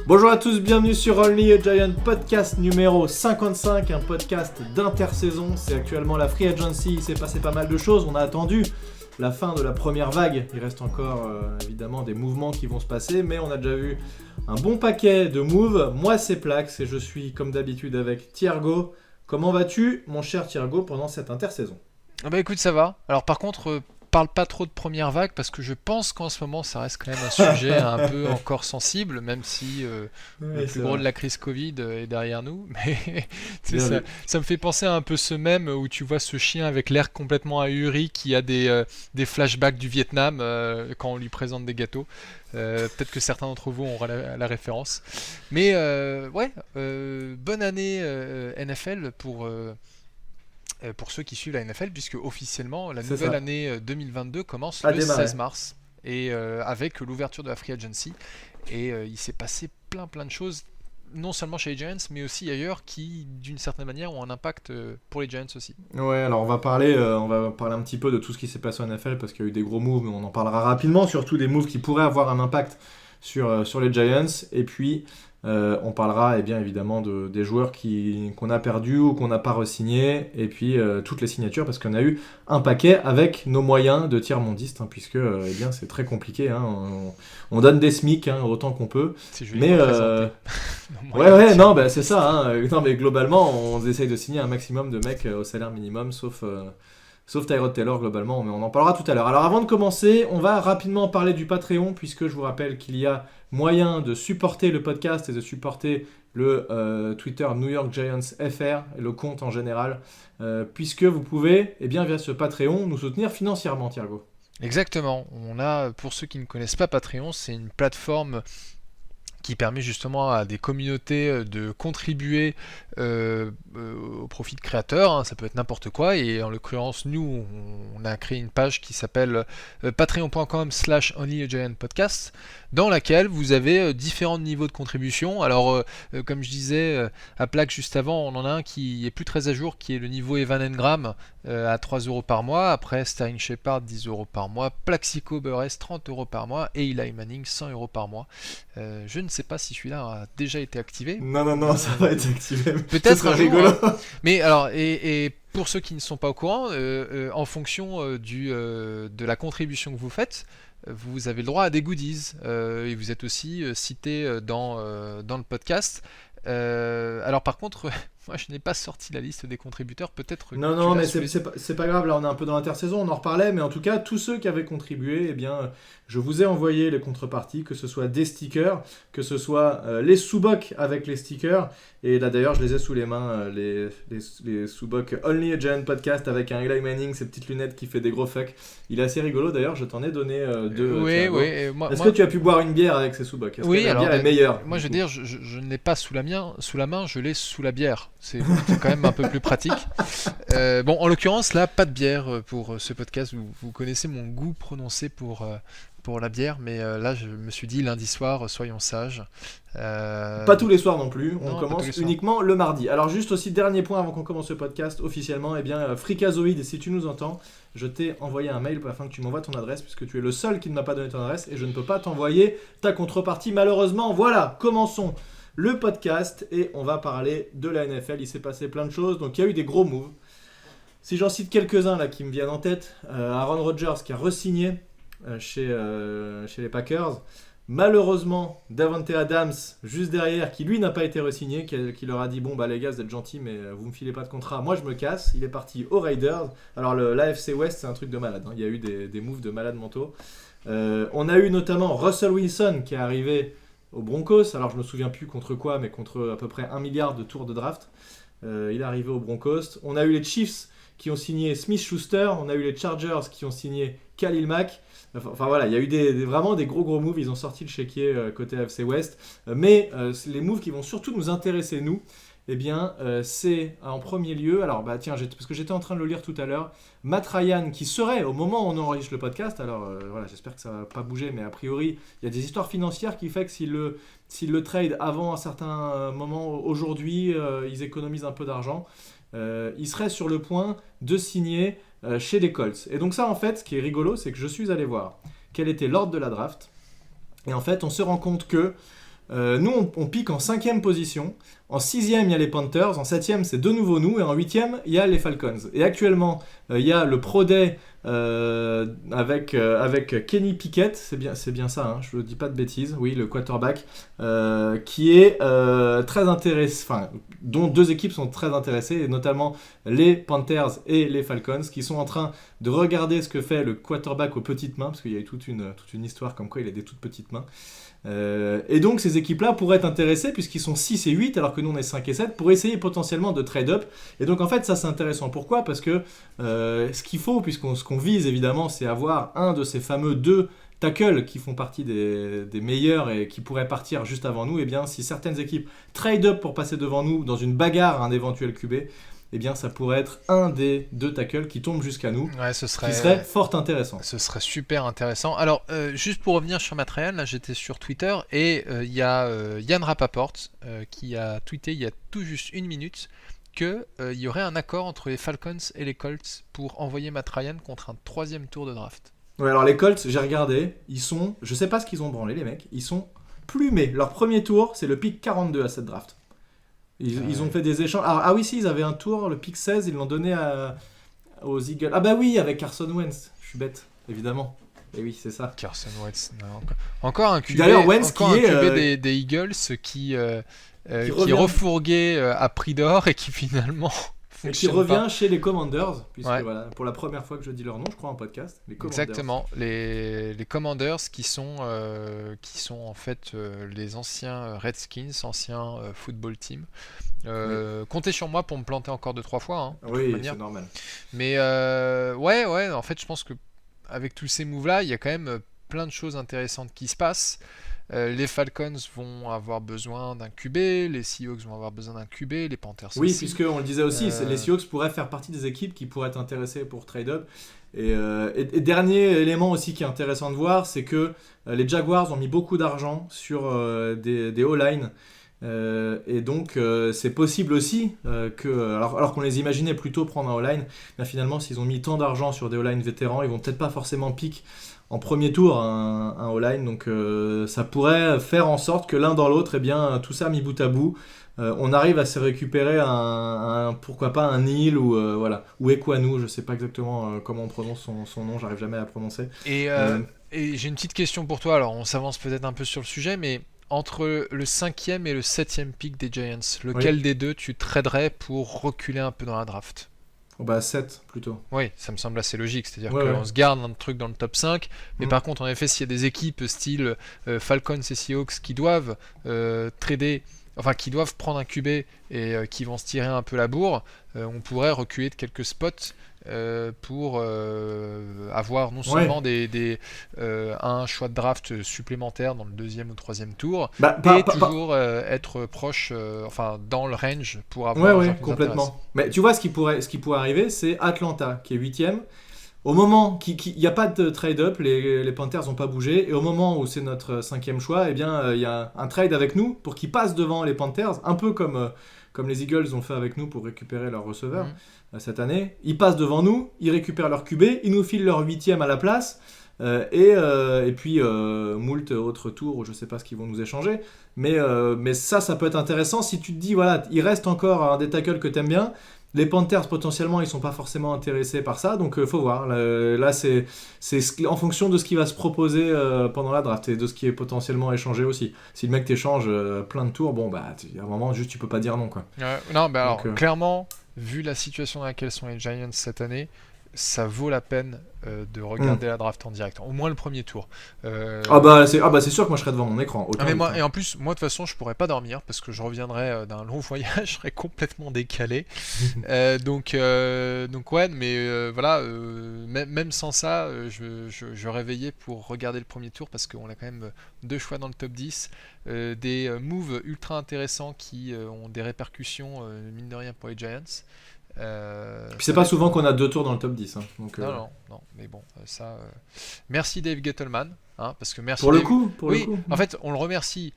Bonjour à tous, bienvenue sur Only a Giant podcast numéro 55, un podcast d'intersaison. C'est actuellement la Free Agency, il s'est passé pas mal de choses, on a attendu la fin de la première vague. Il reste encore évidemment des mouvements qui vont se passer, mais on a déjà vu un bon paquet de moves. Moi c'est Plax et je suis comme d'habitude avec Thiergo. Comment vas-tu mon cher Thiergo pendant cette intersaison ? Bah écoute, ça va. Alors par contre, parle pas trop de première vague parce que je pense qu'en ce moment ça reste quand même un sujet un peu encore sensible, même si le plus gros de la crise Covid est derrière nous. Mais ça me fait penser à un peu ce mème où tu vois ce chien avec l'air complètement ahuri qui a des flashbacks du Vietnam quand on lui présente des gâteaux. Peut-être que certains d'entre vous auront la référence. Mais bonne année NFL pour ceux qui suivent la NFL, puisque officiellement la nouvelle année 2022 commence le 16 mars et avec l'ouverture de la Free Agency, et il s'est passé plein de choses, non seulement chez les Giants mais aussi ailleurs, qui d'une certaine manière ont un impact pour les Giants aussi. Ouais, alors on va parler un petit peu de tout ce qui s'est passé en NFL parce qu'il y a eu des gros moves, mais on en parlera rapidement, surtout des moves qui pourraient avoir un impact sur les Giants, et puis on parlera bien évidemment des joueurs qu'on a perdus ou qu'on n'a pas re-signés, et puis toutes les signatures, parce qu'on a eu un paquet avec nos moyens de tiers-mondistes, puisque c'est très compliqué. On donne des SMIC autant qu'on peut. C'est joli pour présenter. C'est ça. Non, mais globalement, on essaye de signer un maximum de mecs au salaire minimum, sauf Tyrod Taylor globalement, mais on en parlera tout à l'heure. Alors avant de commencer, on va rapidement parler du Patreon, puisque je vous rappelle qu'il y a moyen de supporter le podcast et de supporter le Twitter New York Giants FR, et le compte en général, puisque vous pouvez, via ce Patreon, nous soutenir financièrement, Thiergo. Exactement. On a, pour ceux qui ne connaissent pas Patreon, c'est une plateforme qui permet justement à des communautés de contribuer au profit de créateurs, ça peut être n'importe quoi, et en l'occurrence nous on a créé une page qui s'appelle patreon.com/onlyagiantpodcast, dans laquelle vous avez différents niveaux de contribution. Alors comme je disais à Plaque juste avant, on en a un qui est plus très à jour, qui est le niveau Evan Engram à 3€ par mois, après Sterling Shepard 10€ par mois, Plaxico Burress 30€ par mois, et Eli Manning 100€ par mois. Je ne sais pas si celui-là a déjà été activé. Non, ça va être activé. Peut-être un rigolo. Mais alors, et pour ceux qui ne sont pas au courant, en fonction de la contribution que vous faites, vous avez le droit à des goodies, et vous êtes aussi cité dans le podcast. Alors par contre, moi je n'ai pas sorti la liste des contributeurs, peut-être. Non, mais c'est pas grave, là on est un peu dans l'intersaison, on en reparlait, mais en tout cas, tous ceux qui avaient contribué, je vous ai envoyé les contreparties, que ce soit des stickers, que ce soit les sous-bocs avec les stickers, et là d'ailleurs je les ai sous les mains, les sous-bocs Only a Giant Podcast avec un Eli Manning, ces petites lunettes qui fait des gros fucks. Il est assez rigolo d'ailleurs, je t'en ai donné deux. Oui. Est-ce que tu as pu boire une bière avec ces sous-bocs ? Est-ce que la bière est meilleure ? Moi je veux dire, je ne l'ai pas sous la main, je l'ai sous la bière. C'est quand même un peu plus pratique. En l'occurrence, là, pas de bière pour ce podcast. Vous connaissez mon goût prononcé pour la bière, mais là, je me suis dit lundi soir, soyons sages. Pas tous les soirs non plus, on commence uniquement le mardi. Alors juste aussi, dernier point avant qu'on commence ce podcast officiellement, Fricazoïde, si tu nous entends, je t'ai envoyé un mail afin que tu m'envoies ton adresse, puisque tu es le seul qui ne m'a pas donné ton adresse, et je ne peux pas t'envoyer ta contrepartie malheureusement. Voilà, commençons le podcast et on va parler de la NFL. Il s'est passé plein de choses, donc il y a eu des gros moves. Si j'en cite quelques-uns là qui me viennent en tête, Aaron Rodgers qui a re-signé chez les Packers. Malheureusement, Davante Adams juste derrière, qui lui n'a pas été re-signé, qui leur a dit bon les gars vous êtes gentils mais vous me filez pas de contrat, moi je me casse. Il est parti aux Raiders. Alors l'AFC West c'est un truc de malade, il y a eu des moves de malades mentaux. On a eu notamment Russell Wilson qui est arrivé aux Broncos, alors je me souviens plus contre quoi, mais contre à peu près 1 milliard de tours de draft. Il est arrivé aux Broncos. On a eu les Chiefs qui ont signé Smith-Schuster, on a eu les Chargers qui ont signé Khalil Mack. Enfin voilà, il y a eu vraiment des gros moves, ils ont sorti le chéquier côté AFC West. Mais les moves qui vont surtout nous intéresser nous, c'est en premier lieu, alors parce que j'étais en train de le lire tout à l'heure, Matt Ryan qui serait, au moment où on enregistre le podcast, alors j'espère que ça va pas bouger, mais a priori il y a des histoires financières qui fait que s'il le trade avant un certain moment aujourd'hui, ils économisent un peu d'argent. Il serait sur le point de signer chez les Colts. Et donc ça en fait, ce qui est rigolo, c'est que je suis allé voir quel était l'ordre de la draft, et en fait on se rend compte que Nous, on pique en 5e position. En 6e, il y a les Panthers. En 7e, c'est de nouveau nous. Et en 8e, il y a les Falcons. Et actuellement, il y a le Pro Day avec Kenny Pickett. C'est bien ça, hein, je ne dis pas de bêtises. Oui, le quarterback. Qui est très intéressé. Enfin, dont 2 équipes sont très intéressées. Et notamment les Panthers et les Falcons. Qui sont en train de regarder ce que fait le quarterback aux petites mains. Parce qu'il y a eu toute une histoire comme quoi il a des toutes petites mains. Et donc ces équipes-là pourraient être intéressées puisqu'ils sont 6 et 8 alors que nous on est 5 et 7 pour essayer potentiellement de trade-up. Et donc en fait ça c'est intéressant. Pourquoi ? Parce que ce qu'il faut, ce qu'on vise évidemment, c'est avoir un de ces fameux 2 tackles qui font partie des meilleurs et qui pourraient partir juste avant nous. Et bien si certaines équipes trade-up pour passer devant nous dans une bagarre à un éventuel QB, eh bien ça pourrait être un des 2 tackles qui tombent jusqu'à nous, qui serait fort intéressant. Ce serait super intéressant. Alors, juste pour revenir sur Matt-Ryan, là j'étais sur Twitter et il y a Yann Rapaport qui a tweeté il y a tout juste 1 minute qu'il y aurait un accord entre les Falcons et les Colts pour envoyer Matt-Ryan contre un 3e tour de draft. Ouais, alors les Colts, j'ai regardé, je sais pas ce qu'ils ont branlé les mecs, ils sont plumés. Leur premier tour, c'est le pick 42 à cette draft. Ils ont fait des échanges. Ah oui, si, ils avaient un tour, le pick 16, ils l'ont donné aux Eagles. Ah bah oui, avec Carson Wentz. Je suis bête, évidemment. Et oui, c'est ça. Carson Wentz. Encore un QB, d'ailleurs, Wentz encore qui un est, QB des Eagles qui refourguait à prix d'or et qui finalement et qui revient chez les Commanders, puisque voilà, pour la première fois que je dis leur nom, je crois en podcast. Les Commanders. Exactement, les Commanders qui sont en fait les anciens Redskins, anciens football team. Comptez sur moi pour me planter encore 2-3 fois. Hein, oui, c'est normal. Mais ouais, en fait, je pense que avec tous ces moves-là, il y a quand même plein de choses intéressantes qui se passent. Les Falcons vont avoir besoin d'un QB, les Seahawks vont avoir besoin d'un QB, les Panthers aussi. Oui, puisqu'on le disait aussi, les Seahawks pourraient faire partie des équipes qui pourraient être intéressées pour trade-up. Et dernier élément aussi qui est intéressant de voir, c'est que les Jaguars ont mis beaucoup d'argent sur des O-line. Et donc c'est possible aussi que, alors qu'on les imaginait plutôt prendre un O-line, mais finalement s'ils ont mis tant d'argent sur des O-line vétérans, ils vont peut-être pas forcément pick en premier tour un O-line, donc ça pourrait faire en sorte que l'un dans l'autre, eh bien, tout ça mis bout à bout, on arrive à se récupérer pourquoi pas un Neal ou Ekwonu, je sais pas exactement comment on prononce son nom, j'arrive jamais à prononcer. Et j'ai une petite question pour toi, alors on s'avance peut-être un peu sur le sujet, mais entre le 5e et le 7e pick des Giants, lequel des deux tu traderais pour reculer un peu dans la draft ? Bah 7 plutôt. Oui, ça me semble assez logique, c'est-à-dire qu'on se garde un truc dans le top 5, mais par contre en effet s'il y a des équipes style Falcons et Seahawks qui doivent trader, enfin qui doivent prendre un QB et qui vont se tirer un peu la bourre, on pourrait reculer de quelques spots pour avoir non seulement un choix de draft supplémentaire dans le 2e ou 3e tour, toujours être proche, dans le range pour avoir un complètement. Mais tu vois, ce qui pourrait arriver, c'est Atlanta qui est 8e. Au moment il n'y a pas de trade-up, les Panthers n'ont pas bougé, et au moment où c'est notre 5e choix, eh bien il y a un trade avec nous pour qu'ils passent devant les Panthers, un peu comme les Eagles ont fait avec nous pour récupérer leur receveur cette année. Ils passent devant nous, ils récupèrent leur QB, ils nous filent leur 8e à la place, et puis moult autres tours où je sais pas ce qu'ils vont nous échanger. Mais ça peut être intéressant si tu te dis, voilà, il reste encore un des tackles que t'aimes bien. Les Panthers, potentiellement, ils sont pas forcément intéressés par ça, donc faut voir. Là, c'est en fonction de ce qui va se proposer pendant la draft et de ce qui est potentiellement échangé aussi. Si le mec t'échange plein de tours, bon, bah, il y a un moment, juste, tu peux pas dire non, quoi. Non, mais alors, clairement, vu la situation dans laquelle sont les Giants cette année, ça vaut la peine de regarder la draft en direct, au moins le premier tour. C'est sûr que moi je serais devant mon écran. Et en plus, moi de toute façon, je pourrais pas dormir parce que je reviendrai d'un long voyage, je serais complètement décalé. Donc ouais, mais voilà, même sans ça, je réveillais pour regarder le premier tour parce qu'on a quand même 2 choix dans le top 10, des moves ultra intéressants qui ont des répercussions mine de rien pour les Giants. Puis c'est pas souvent qu'on a 2 tours dans le top 10. Hein, donc, non, mais bon, ça... Merci Dave Gettleman, parce que merci pour Dave... le coup. En fait, on le remercie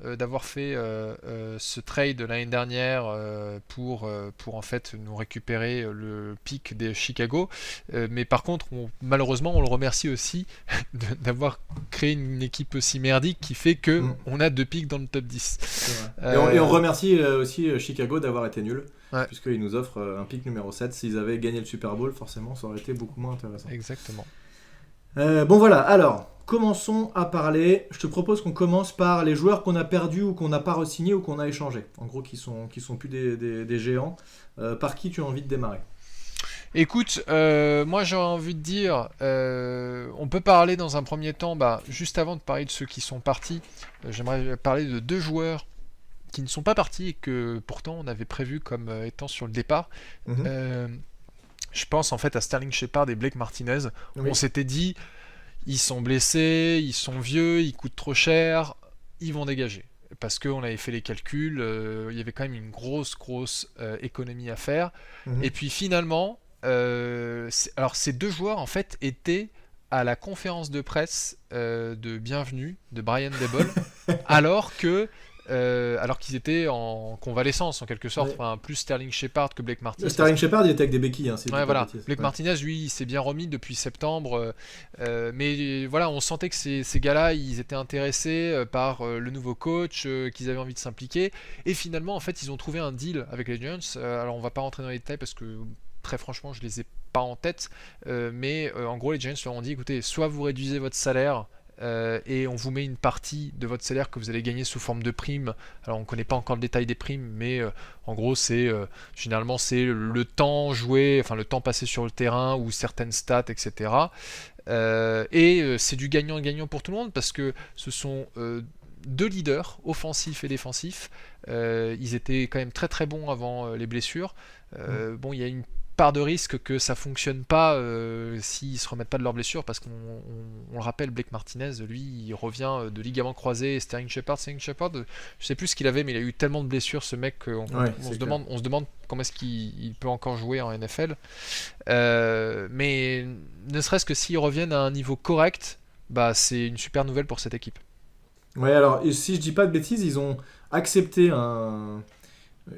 d'avoir fait ce trade l'année dernière pour en fait nous récupérer le pick des Chicago, mais par contre malheureusement on le remercie aussi d'avoir créé une équipe aussi merdique qui fait que on a 2 picks dans le top 10. Et on remercie aussi Chicago d'avoir été nul, puisqu'ils nous offrent un pick numéro 7. S'ils avaient gagné le Super Bowl, forcément ça aurait été beaucoup moins intéressant. Exactement. Bon voilà, alors commençons à parler. Je te propose qu'on commence par les joueurs qu'on a perdus ou qu'on n'a pas re-signés ou qu'on a échangés. En gros, qui sont plus des géants. Par qui tu as envie de démarrer ? Écoute, moi j'aurais envie de dire, on peut parler dans un premier temps, juste avant de parler de ceux qui sont partis, j'aimerais parler de 2 joueurs qui ne sont pas partis et que pourtant on avait prévu comme étant sur le départ. Je pense en fait à Sterling Shepard et Blake Martinez. Oui. On s'était dit, ils sont blessés, ils sont vieux, ils coûtent trop cher, ils vont dégager. Parce qu'on avait fait les calculs, il y avait quand même une grosse économie à faire. Et puis finalement, alors ces 2 joueurs en fait étaient à la conférence de presse de bienvenue de Brian Daboll, alors qu'ils étaient en convalescence en quelque sorte, plus Sterling Shepard que Blake Martinez. Sterling Shepard il était avec des béquilles. Voilà. Blake Martinez lui il s'est bien remis depuis septembre, mais voilà, on sentait que ces gars-là ils étaient intéressés par le nouveau coach, qu'ils avaient envie de s'impliquer, et finalement en fait ils ont trouvé un deal avec les Giants. Alors on va pas rentrer dans les détails parce que très franchement je les ai pas en tête, mais en gros les Giants leur ont dit écoutez, soit vous réduisez votre salaire et on vous met une partie de votre salaire que vous allez gagner sous forme de primes. Alors on ne connaît pas encore le détail des primes, mais en gros c'est généralement c'est le temps joué, enfin le temps passé sur le terrain ou certaines stats, etc. C'est du gagnant-gagnant pour tout le monde parce que ce sont 2 leaders offensifs et défensifs. Ils étaient quand même très très bons avant les blessures. Bon, il y a une part de risque que ça fonctionne pas s'ils se remettent pas de leur blessure, parce qu'on le rappelle, Blake Martinez lui il revient de ligament croisé, et Sterling Shepard, je sais plus ce qu'il avait, mais il a eu tellement de blessures ce mec qu'on se demande comment est-ce qu'il peut encore jouer en NFL, mais ne serait-ce que s'ils reviennent à un niveau correct, c'est une super nouvelle pour cette équipe. Ouais, alors si je dis pas de bêtises, ils ont accepté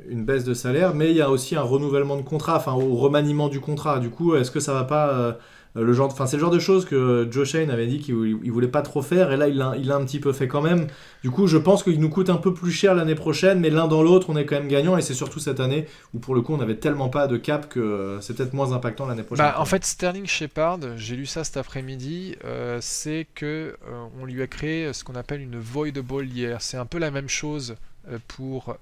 une baisse de salaire, mais il y a aussi un renouvellement de contrat, enfin au remaniement du contrat. Du coup, est-ce que ça va pas c'est le genre de choses que Joe Schoen avait dit qu'il voulait pas trop faire, et là il l'a un petit peu fait quand même. Du coup, je pense qu'il nous coûte un peu plus cher l'année prochaine, mais l'un dans l'autre, on est quand même gagnant, et c'est surtout cette année où pour le coup on avait tellement pas de cap que c'est peut-être moins impactant l'année prochaine. En fait, Sterling Shepard, j'ai lu ça cet après-midi, c'est que on lui a créé ce qu'on appelle une voidable year. C'est un peu la même chose pour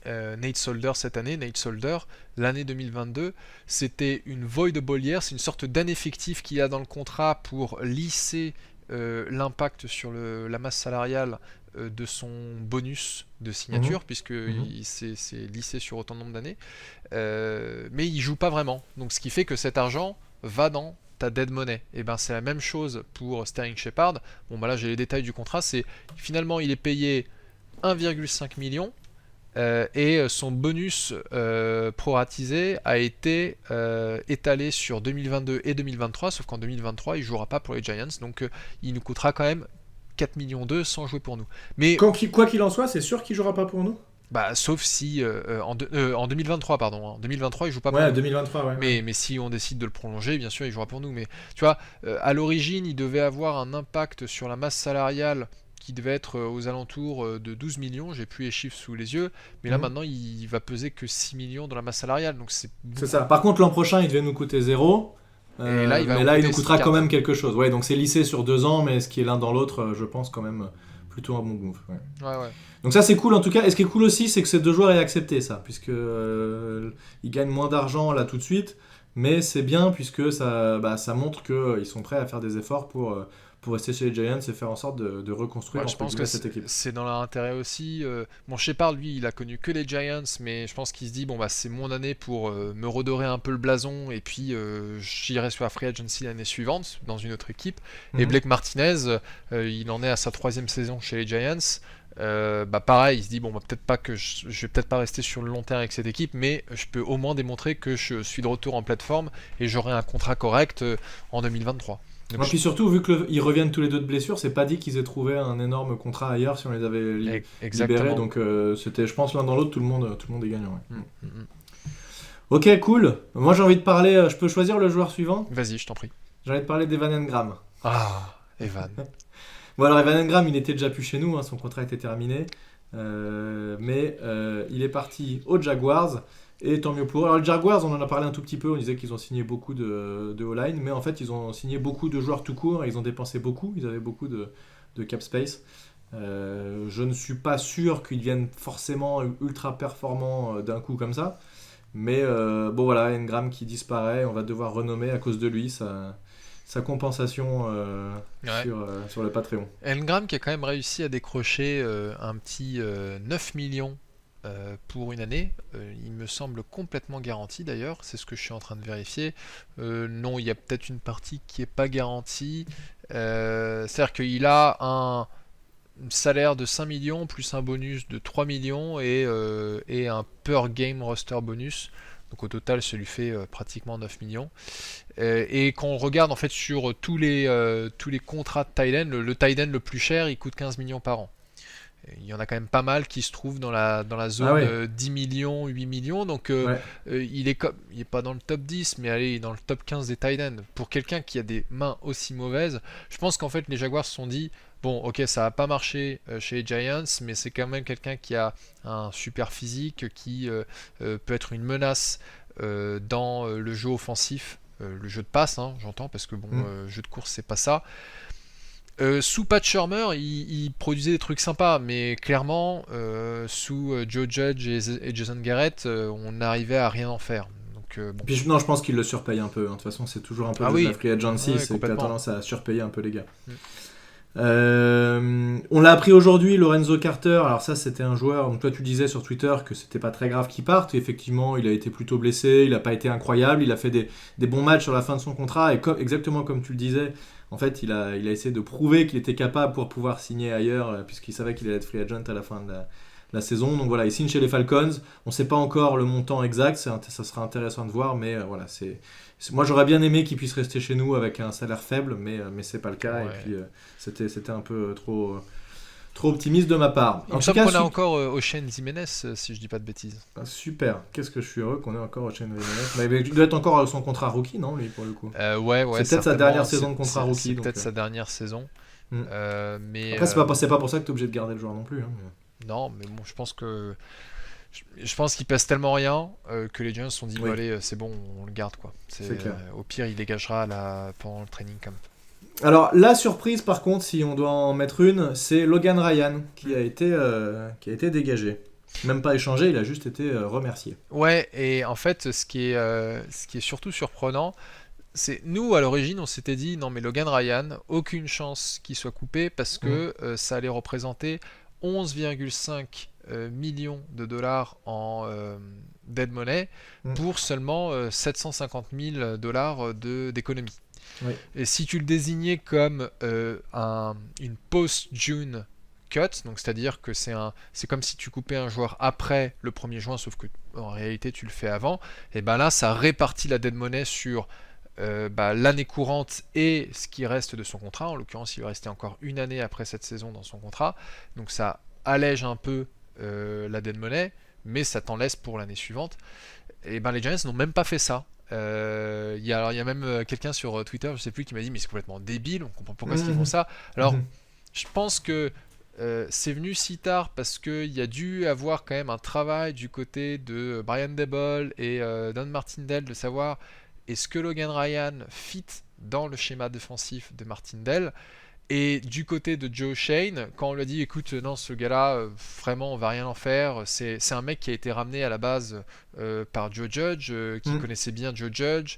Nate Solder cette année. Nate Solder, l'année 2022, c'était une voidable year, c'est une sorte d'année fictive qu'il y a dans le contrat pour lisser l'impact sur la masse salariale de son bonus de signature, puisque c'est lissé sur autant de nombre d'années, mais il joue pas vraiment, donc ce qui fait que cet argent va dans ta dead money. Et c'est la même chose pour Sterling Shepard. Bon là j'ai les détails du contrat, c'est finalement il est payé 1,5 million, et son bonus proratisé a été étalé sur 2022 et 2023, sauf qu'en 2023 il jouera pas pour les Giants, donc il nous coûtera quand même 4,2 millions sans jouer pour nous. Mais quoi qu'il en soit, c'est sûr qu'il jouera pas pour nous. Sauf si en 2023 pardon, en 2023 il joue pas pour nous. 2023 mais si on décide de le prolonger, bien sûr il jouera pour nous, mais tu vois, à l'origine il devait avoir un impact sur la masse salariale qui devait être aux alentours de 12 millions, j'ai plus les chiffres sous les yeux, mais là maintenant il va peser que 6 millions dans la masse salariale, donc c'est ça. Par contre l'an prochain il devait nous coûter 0, et là, il nous coûtera quand même quelque chose. Ouais, donc c'est lissé sur 2 ans, mais ce qui est l'un dans l'autre, je pense quand même plutôt un bon move. Ouais. Donc ça c'est cool en tout cas, et ce qui est cool aussi c'est que ces 2 joueurs aient accepté ça, puisque ils gagnent moins d'argent là tout de suite, mais c'est bien puisque ça montre qu'ils sont prêts à faire des efforts pour rester chez les Giants et faire en sorte de reconstruire je pense que cette équipe. C'est dans leur intérêt aussi. Shepard, lui, il a connu que les Giants, mais je pense qu'il se dit c'est mon année pour me redorer un peu le blason, et puis j'irai sur la free agency l'année suivante dans une autre équipe. Et Blake Martinez, il en est à sa 3e saison chez les Giants. pareil, il se dit bon, peut-être pas que je vais peut-être pas rester sur le long terme avec cette équipe, mais je peux au moins démontrer que je suis de retour en plateforme et j'aurai un contrat correct en 2023. Donc puis surtout, vu qu'ils reviennent tous les deux de blessure, c'est pas dit qu'ils aient trouvé un énorme contrat ailleurs si on les avait libérés. Donc c'était, je pense, l'un dans l'autre, tout le monde est gagnant. Ouais. Ok, cool. Moi j'ai envie de parler. Je peux choisir le joueur suivant ? Vas-y, je t'en prie. J'ai envie de parler d'Evan Engram. Ah, Evan. Bon alors Evan Engram, il n'était déjà plus chez nous, son contrat était terminé, mais il est parti aux Jaguars, et tant mieux pour eux. Alors les Jaguars, on en a parlé un tout petit peu, on disait qu'ils ont signé beaucoup de O-line, mais en fait ils ont signé beaucoup de joueurs tout court, et ils ont dépensé beaucoup, ils avaient beaucoup de cap space. Je ne suis pas sûr qu'ils deviennent forcément ultra performants d'un coup comme ça, mais bon voilà, Engram qui disparaît, on va devoir renommer à cause de lui, sa compensation sur le Patreon. Engram qui a quand même réussi à décrocher un petit 9 millions pour une année. Il me semble complètement garanti d'ailleurs, c'est ce que je suis en train de vérifier. Non, il y a peut-être une partie qui n'est pas garantie. C'est-à-dire qu'il a un salaire de 5 millions plus un bonus de 3 millions et un per game roster bonus. Donc au total, ça lui fait pratiquement 9 millions. Et quand on regarde en fait sur tous les contrats de tight end, le tight end le plus cher, il coûte 15 millions par an. Il y en a quand même pas mal qui se trouvent dans la zone 10 millions, 8 millions. Donc il est pas dans le top 10, mais allez, il est dans le top 15 des tight ends. Pour quelqu'un qui a des mains aussi mauvaises, je pense qu'en fait les Jaguars se sont dit bon, ok, ça n'a pas marché chez les Giants, mais c'est quand même quelqu'un qui a un super physique, qui peut être une menace dans le jeu offensif, le jeu de passe, j'entends, parce que jeu de course, c'est pas ça. Sous Pat Shurmur, il produisait des trucs sympas, mais clairement, sous Joe Judge et Jason Garrett, on arrivait à rien en faire. Donc, Puis je pense qu'il le surpaye un peu. De toute façon, c'est toujours un peu la free agency, c'est que tu as tendance à surpayer un peu les gars. On l'a appris aujourd'hui, Lorenzo Carter. Alors ça, c'était un joueur, donc toi tu disais sur Twitter que c'était pas très grave qu'il parte, et effectivement il a été plutôt blessé, il a pas été incroyable, il a fait des bons matchs sur la fin de son contrat, et exactement comme tu le disais, en fait il a essayé de prouver qu'il était capable pour pouvoir signer ailleurs, puisqu'il savait qu'il allait être free agent à la fin de la saison. Donc voilà, il signe chez les Falcons. On sait pas encore le montant exact, ça sera intéressant de voir, mais voilà, moi j'aurais bien aimé qu'il puisse rester chez nous avec un salaire faible, mais c'est pas le cas. Ouais. Et puis c'était un peu trop optimiste de ma part. Il me semble qu'on a encore Oshane Jimenez, si je dis pas de bêtises. Super, qu'est-ce que je suis heureux qu'on ait encore Oshane Jimenez. Mais il doit être encore son contrat rookie, non, lui, pour le coup. Ouais, c'est peut-être sa dernière saison de contrat rookie. C'est peut-être sa dernière saison. Mais après, c'est pas pour ça que tu es obligé de garder le joueur non plus. Non, mais bon, je pense qu'il pèse tellement rien que les Giants se sont dit allez, c'est bon, on le garde quoi. C'est clair. Au pire, il dégagera pendant le training camp. Alors la surprise par contre, si on doit en mettre une, c'est Logan Ryan qui a été dégagé. Même pas échangé, il a juste été remercié. Ouais, et en fait, ce qui est surtout surprenant, c'est nous à l'origine on s'était dit non mais Logan Ryan, aucune chance qu'il soit coupé parce que ça allait représenter 11,5 millions de dollars en dead money pour seulement 750 000 dollars d'économie. Oui. Et si tu le désignais comme une post-June cut, donc c'est-à-dire que c'est comme si tu coupais un joueur après le 1er juin, sauf que en réalité tu le fais avant, et ben là ça répartit la dead money sur l'année courante et ce qui reste de son contrat. En l'occurrence, il va rester encore une année après cette saison dans son contrat, donc ça allège un peu la dead money, mais ça t'en laisse pour l'année suivante. Et ben les Giants n'ont même pas fait ça. Il y a même quelqu'un sur Twitter, je sais plus, qui m'a dit mais c'est complètement débile, on comprend pourquoi est-ce qu'ils font ça. Alors je pense que c'est venu si tard parce qu'il y a dû avoir quand même un travail du côté de Brian Daboll et Don Martindale de savoir est-ce que Logan Ryan fit dans le schéma défensif de Martindale. Et du côté de Joe Shane, quand on lui a dit écoute, non, ce gars-là, vraiment, on va rien en faire, c'est un mec qui a été ramené à la base par Joe Judge, qui connaissait bien Joe Judge,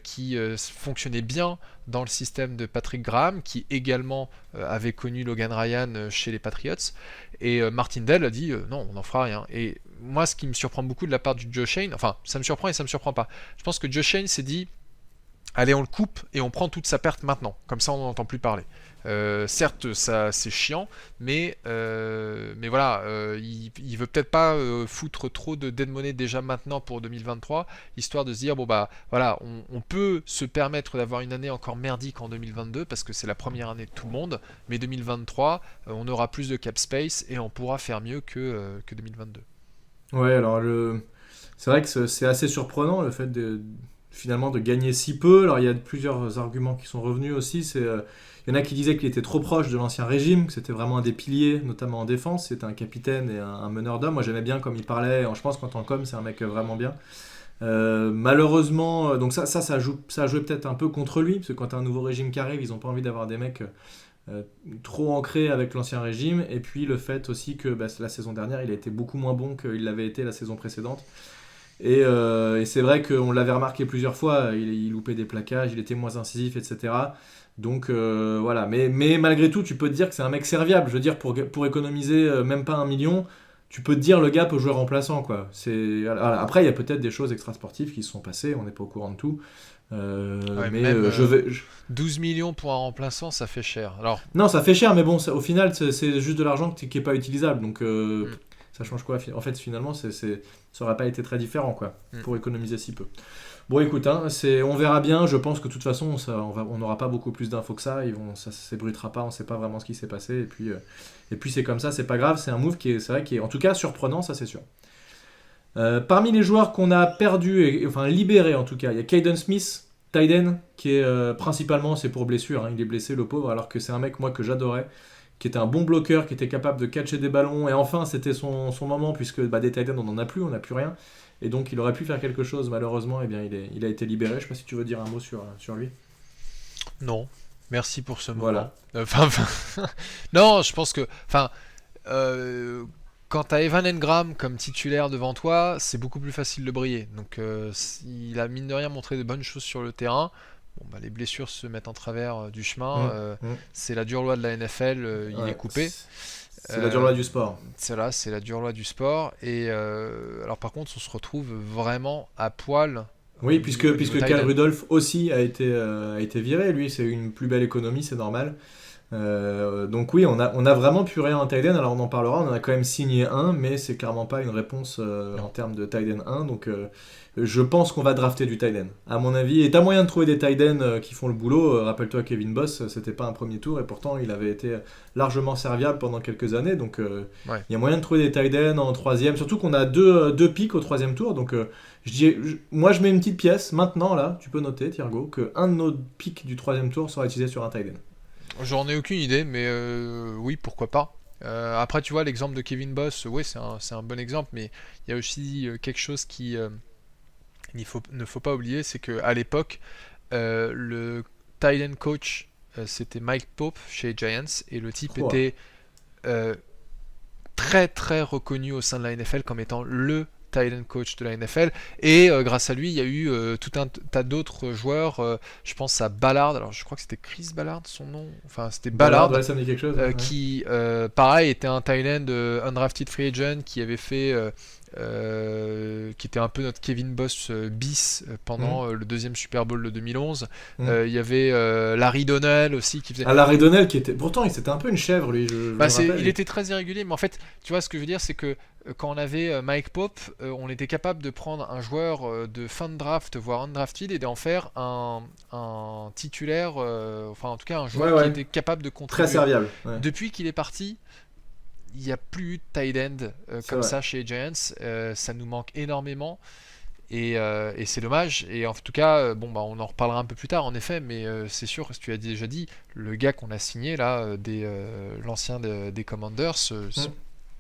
qui fonctionnait bien dans le système de Patrick Graham, qui également avait connu Logan Ryan chez les Patriots. Et Martindale a dit non, on n'en fera rien. Et moi, ce qui me surprend beaucoup de la part du Joe Shane, enfin, ça me surprend et ça me surprend pas. Je pense que Joe Shane s'est dit allez, on le coupe et on prend toute sa perte maintenant. Comme ça, on n'en entend plus parler. Certes, ça c'est chiant, mais voilà, il veut peut-être pas foutre trop de dead money déjà maintenant pour 2023, histoire de se dire bon bah voilà, on peut se permettre d'avoir une année encore merdique en 2022 parce que c'est la première année de tout le monde, mais 2023, on aura plus de cap space et on pourra faire mieux que 2022. Ouais, alors c'est vrai que c'est assez surprenant le fait finalement de gagner si peu. Alors il y a plusieurs arguments qui sont revenus aussi. Il y en a qui disaient qu'il était trop proche de l'ancien régime, que c'était vraiment un des piliers, notamment en défense. C'était un capitaine et un meneur d'hommes. Moi j'aimais bien comme il parlait. Je pense qu'en tant qu'homme, c'est un mec vraiment bien. Malheureusement, donc ça a joué peut-être un peu contre lui, parce que quand tu as un nouveau régime qui arrive, ils n'ont pas envie d'avoir des mecs trop ancrés avec l'ancien régime. Et puis le fait aussi que la saison dernière, il a été beaucoup moins bon qu'il l'avait été la saison précédente. Et c'est vrai qu'on l'avait remarqué plusieurs fois, il loupait des plaquages, il était moins incisif, etc. Donc voilà, mais malgré tout, tu peux te dire que c'est un mec serviable. Je veux dire, pour économiser même pas 1 million, tu peux te dire le gars peut jouer remplaçant, quoi. Voilà. Après, il y a peut-être des choses extrasportives qui se sont passées, on n'est pas au courant de tout. Mais 12 millions pour un remplaçant, ça fait cher. Alors... Non, ça fait cher, mais bon, au final, c'est juste de l'argent qui n'est pas utilisable. Donc ça change quoi ? En fait, finalement, ça n'aurait pas été très différent, quoi, pour économiser si peu. Bon, écoute, on verra bien. Je pense que de toute façon, on n'aura pas beaucoup plus d'infos que ça. Ça s'ébruitera pas. On ne sait pas vraiment ce qui s'est passé. Et puis c'est comme ça, c'est pas grave. C'est un move qui est en tout cas surprenant, ça c'est sûr. Parmi les joueurs qu'on a perdus, enfin libérés en tout cas, il y a Caden Smith, tight end, qui est principalement, c'est pour blessure. Il est blessé, le pauvre, alors que c'est un mec, moi, que j'adorais, qui était un bon bloqueur, qui était capable de catcher des ballons. Et enfin, c'était son moment, puisque des tight ends, on n'en a plus, on n'a plus rien. Et donc, il aurait pu faire quelque chose. Malheureusement, eh bien, il a été libéré. Je ne sais pas si tu veux dire un mot sur lui. Non, merci pour ce moment. Voilà. Non, je pense que... quand tu as Evan Engram comme titulaire devant toi, c'est beaucoup plus facile de briller. Donc, il a mine de rien montré de bonnes choses sur le terrain. Bon, les blessures se mettent en travers du chemin. C'est la dure loi de la NFL, il est coupé. C'est la dure loi du sport. C'est la dure loi du sport. Et alors par contre, on se retrouve vraiment à poil. Oui, puisque Kyle Rudolph aussi a été viré. Lui, c'est une plus belle économie, c'est normal. Donc oui, on a vraiment plus rien en tight end. Alors on en parlera, on en a quand même signé un, mais c'est clairement pas une réponse en termes de tight end 1. Donc je pense qu'on va drafter du tight end, à mon avis. Et t'as moyen de trouver des tight ends qui font le boulot. Rappelle-toi Kevin Boss, c'était pas un premier tour et pourtant il avait été largement serviable pendant quelques années. Donc il y a moyen de trouver des tight ends en troisième, surtout qu'on a deux pics au troisième tour. Donc moi je mets une petite pièce maintenant là, tu peux noter Thiergo, qu'un de nos pics du troisième tour sera utilisé sur un tight end. J'en ai aucune idée, mais oui, pourquoi pas. Après, tu vois, l'exemple de Kevin Boss, oui, c'est un bon exemple, mais il y a aussi quelque chose qui ne faut pas oublier, c'est qu'à l'époque, le tight end coach, c'était Mike Pope chez Giants, et le type était très très reconnu au sein de la NFL comme étant le tight end coach de la NFL, et grâce à lui il y a eu tout un tas d'autres joueurs, je pense à Ballard, alors je crois que c'était Chris Ballard son nom, enfin c'était Ballard, ouais, ça me dit quelque chose, qui pareil était un tight end undrafted free agent qui avait fait qui était un peu notre Kevin Boss bis pendant le deuxième Super Bowl de 2011. Il y avait Larry Donnell aussi qui faisait... Larry Donnell qui était... Pourtant c'était un peu une chèvre lui, il était très irrégulier, mais en fait tu vois ce que je veux dire, c'est que quand on avait Mike Pope, on était capable de prendre un joueur de fin de draft, voire undrafted, et d'en faire un titulaire, enfin en tout cas un joueur qui était capable de contribuer. Très serviable. Depuis qu'il est parti, il n'y a plus de tight end comme ça chez les Giants. Ça nous manque énormément. Et c'est dommage. Et en tout cas, on en reparlera un peu plus tard, en effet. Mais c'est sûr, ce que tu as déjà dit, le gars qu'on a signé, là, l'ancien des Commanders,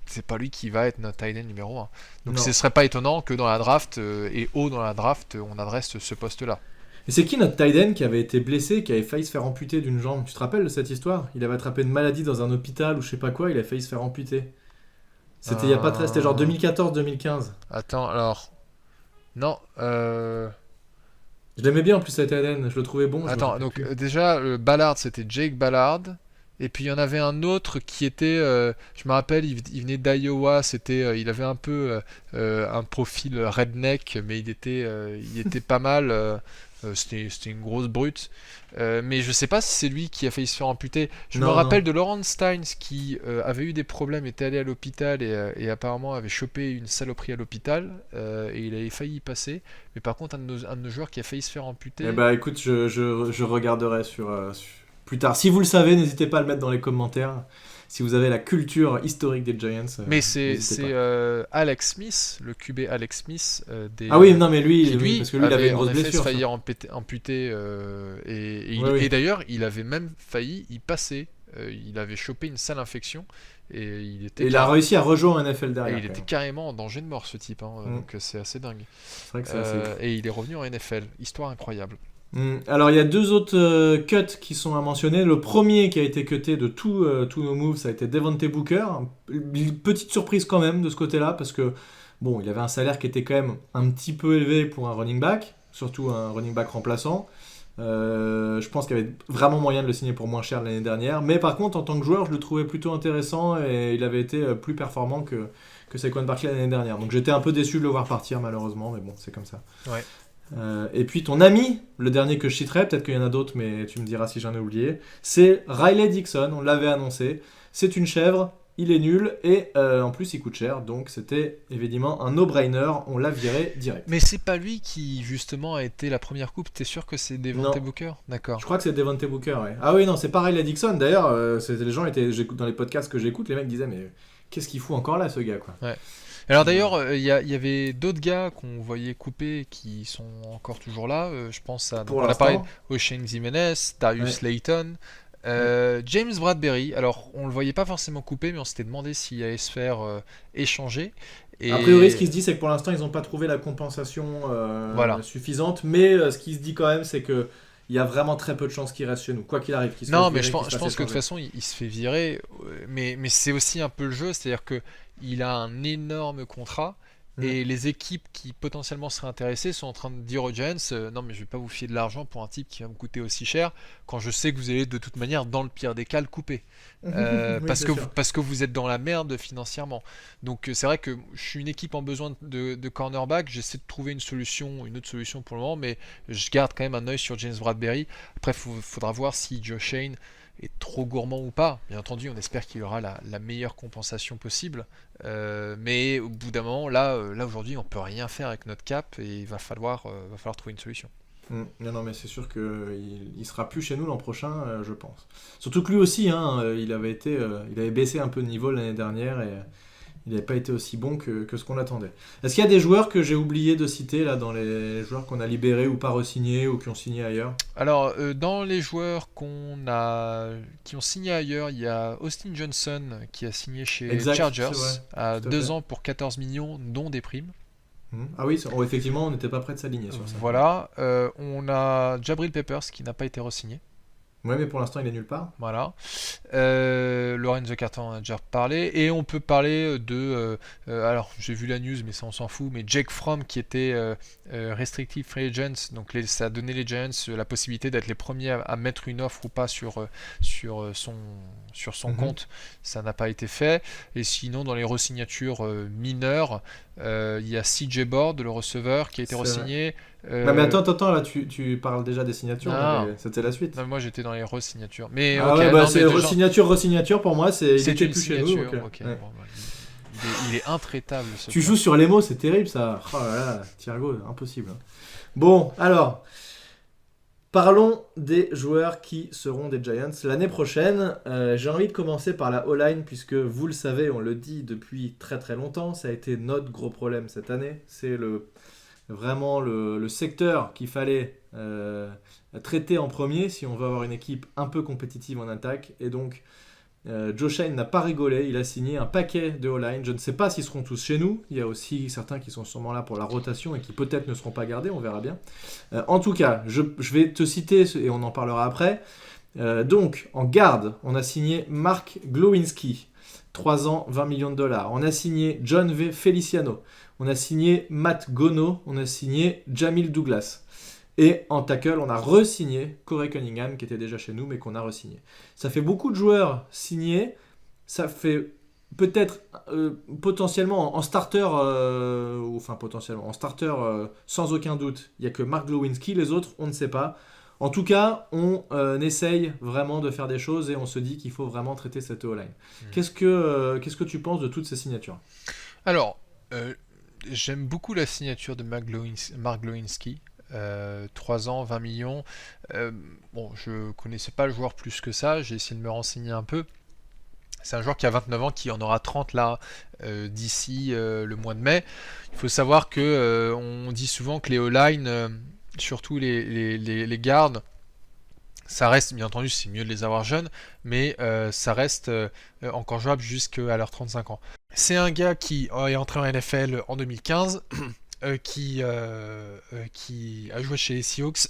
c'est pas lui qui va être notre tight end numéro 1. Donc ce serait pas étonnant que dans la draft, et haut dans la draft, on adresse ce poste-là. Et c'est qui notre tight end qui avait été blessé, qui avait failli se faire amputer d'une jambe ? Tu te rappelles de cette histoire ? Il avait attrapé une maladie dans un hôpital ou je sais pas quoi, il a failli se faire amputer. C'était il y a pas très... C'était genre 2014-2015. Attends, alors... Non, Je l'aimais bien en plus, cet tight end, je le trouvais bon. Attends, donc déjà, Ballard, c'était Jake Ballard. Et puis il y en avait un autre qui était, je me rappelle, il venait d'Iowa, il avait un peu un profil redneck, mais il était pas mal. C'était une grosse brute. Mais je sais pas si c'est lui qui a failli se faire amputer. Je me rappelle de Laurent Steins qui avait eu des problèmes, était allé à l'hôpital et apparemment avait chopé une saloperie à l'hôpital et il avait failli y passer. Mais par contre, un de nos joueurs qui a failli se faire amputer. Eh bah écoute, je regarderai plus tard. Si vous le savez, n'hésitez pas à le mettre dans les commentaires. Si vous avez la culture historique des Giants. Mais c'est Alex Smith, le QB Alex Smith. Ah oui, non, mais lui parce que lui, il avait une grosse blessure. Il a failli amputer. Et d'ailleurs, il avait même failli y passer. Il avait chopé une sale infection. Et il a réussi à rejoindre un NFL derrière. Et il était carrément en danger de mort, ce type. Donc c'est assez dingue. C'est vrai que c'est assez cool. Et il est revenu en NFL. Histoire incroyable. Alors il y a 2 autres cuts qui sont à mentionner. Le premier qui a été cuté de tous nos moves, ça a été Devontae Booker. Une petite surprise quand même de ce côté-là, parce que bon, il avait un salaire qui était quand même un petit peu élevé pour un running back, surtout un running back remplaçant. Je pense qu'il y avait vraiment moyen de le signer pour moins cher l'année dernière, mais par contre en tant que joueur je le trouvais plutôt intéressant et il avait été plus performant que Saquon Barkley l'année dernière, donc j'étais un peu déçu de le voir partir malheureusement, mais bon, c'est comme ça. Ouais. Et puis ton ami, le dernier que je citerai, peut-être qu'il y en a d'autres mais tu me diras si j'en ai oublié, c'est Riley Dixon. On l'avait annoncé, c'est une chèvre, il est nul et en plus il coûte cher, donc c'était évidemment un no-brainer, on l'a viré direct. Mais c'est pas lui qui justement a été la première coupe, t'es sûr que c'est Devontae Booker? D'accord. Je crois que c'est Devontae Booker, ouais. Ah oui, non, c'est pas Riley Dixon, d'ailleurs, les gens j'écoute dans les podcasts que j'écoute, les mecs disaient mais qu'est-ce qu'il fout encore là ce gars, quoi. Ouais. Alors d'ailleurs, il y avait d'autres gars qu'on voyait couper qui sont encore toujours là. Je pense à on a parlé Oshane Ximines, Darius Slayton, James Bradbury. Alors on le voyait pas forcément couper, mais on s'était demandé s'il allait se faire échanger. Et... A priori, ce qui se dit, c'est que pour l'instant, ils n'ont pas trouvé la compensation suffisante. Mais ce qui se dit quand même, c'est que il y a vraiment très peu de chances qu'il reste chez nous, quoi qu'il arrive. Non, mais je pense que de toute façon, il se fait virer. Mais c'est aussi un peu le jeu, c'est-à-dire que il a un énorme contrat et les équipes qui potentiellement seraient intéressées sont en train de dire aux Giants non mais je vais pas vous filer de l'argent pour un type qui va me coûter aussi cher quand je sais que vous allez de toute manière dans le pire des cas le couper oui, parce que vous êtes dans la merde financièrement. Donc c'est vrai que je suis une équipe en besoin de cornerback, j'essaie de trouver une autre solution pour le moment, mais je garde quand même un œil sur James Bradbury. Après faudra voir si Joe Shane est trop gourmand ou pas. Bien entendu, on espère qu'il aura la meilleure compensation possible. Mais au bout d'un moment, là aujourd'hui, on peut rien faire avec notre cap et il va falloir trouver une solution. Non, mais c'est sûr qu'il sera plus chez nous l'an prochain, je pense. Surtout que lui aussi, il avait baissé un peu de niveau l'année dernière et il n'avait pas été aussi bon que ce qu'on attendait. Est-ce qu'il y a des joueurs que j'ai oublié de citer là, dans les joueurs qu'on a libérés ou pas re-signés ou qui ont signé ailleurs? Alors, dans les joueurs qui ont signé ailleurs, il y a Austin Johnson qui a signé chez Chargers à 2 ans pour 14 millions, dont des primes. Ah oui, effectivement, on n'était pas prêt de s'aligner sur ça. Voilà, on a Jabril Peppers qui n'a pas été re-signé. Ouais, mais pour l'instant, il est nulle part. Voilà. Lorenzo Carter, on a déjà parlé. Et on peut parler de... alors, j'ai vu la news, mais ça, on s'en fout. Mais Jake Fromm, qui était restrictive free agent. Donc, ça a donné les Giants la possibilité d'être les premiers à mettre une offre ou pas sur son compte. Ça n'a pas été fait. Et sinon, dans les re-signatures mineures, il y a CJ Board, le receveur, qui a été re-signé. Non mais attends, là tu parles déjà des signatures, c'était la suite. Non, moi j'étais dans les re-signatures. Mais c'est re-signature pour moi, il était plus chez nous. Okay. Ouais. Bon, il est intraitable. Tu joues sur les mots, c'est terrible ça. Oh là là, Thiergo, impossible. Bon, alors, parlons des joueurs qui seront des Giants l'année prochaine. J'ai envie de commencer par la O-line, puisque vous le savez, on le dit depuis très très longtemps, ça a été notre gros problème cette année. C'est vraiment le secteur qu'il fallait traiter en premier si on veut avoir une équipe un peu compétitive en attaque. Et donc, Joe Shane n'a pas rigolé, il a signé un paquet de O-line. Je ne sais pas s'ils seront tous chez nous. Il y a aussi certains qui sont sûrement là pour la rotation et qui peut-être ne seront pas gardés, on verra bien. En tout cas, je vais te citer, et on en parlera après. Donc, en garde, on a signé Mark Glowinski, 3 ans, $20 millions. On a signé John V. Feliciano. On a signé Matt Gono, on a signé Jamil Douglas. Et en tackle, on a re-signé Corey Cunningham, qui était déjà chez nous, mais qu'on a re-signé. Ça fait beaucoup de joueurs signés. Ça fait peut-être potentiellement en starter, en starter sans aucun doute, il n'y a que Mark Glowinski, les autres on ne sait pas. En tout cas, on essaye vraiment de faire des choses et on se dit qu'il faut vraiment traiter cette O-line. Qu'est-ce que tu penses de toutes ces signatures ? Alors, j'aime beaucoup la signature de Mark Glowinski. 3 ans, 20 millions. Bon, je connaissais pas le joueur plus que ça, j'ai essayé de me renseigner un peu. C'est un joueur qui a 29 ans, qui en aura 30 là d'ici le mois de mai. Il faut savoir que on dit souvent que les O-line, surtout les gardes, ça reste, bien entendu, c'est mieux de les avoir jeunes, mais ça reste encore jouable jusqu'à leurs 35 ans. C'est un gars qui est entré en NFL en 2015, qui a joué chez les Seahawks,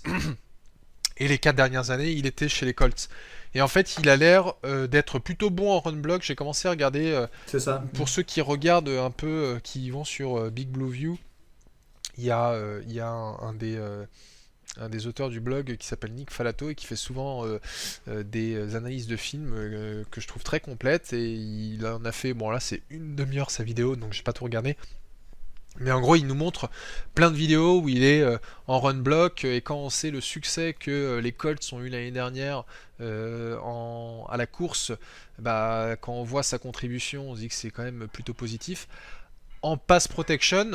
et les 4 dernières années, il était chez les Colts. Et en fait, il a l'air d'être plutôt bon en run block. J'ai commencé à regarder, c'est ça. Pour ceux qui regardent un peu, qui vont sur Big Blue View, il y a un des auteurs du blog qui s'appelle Nick Falato et qui fait souvent des analyses de films que je trouve très complètes, et il en a fait, bon là c'est une demi-heure sa vidéo, donc j'ai pas tout regardé, mais en gros il nous montre plein de vidéos où il est en run block, et quand on sait le succès que les Colts ont eu l'année dernière à la course, bah, quand on voit sa contribution on se dit que c'est quand même plutôt positif. En pass protection,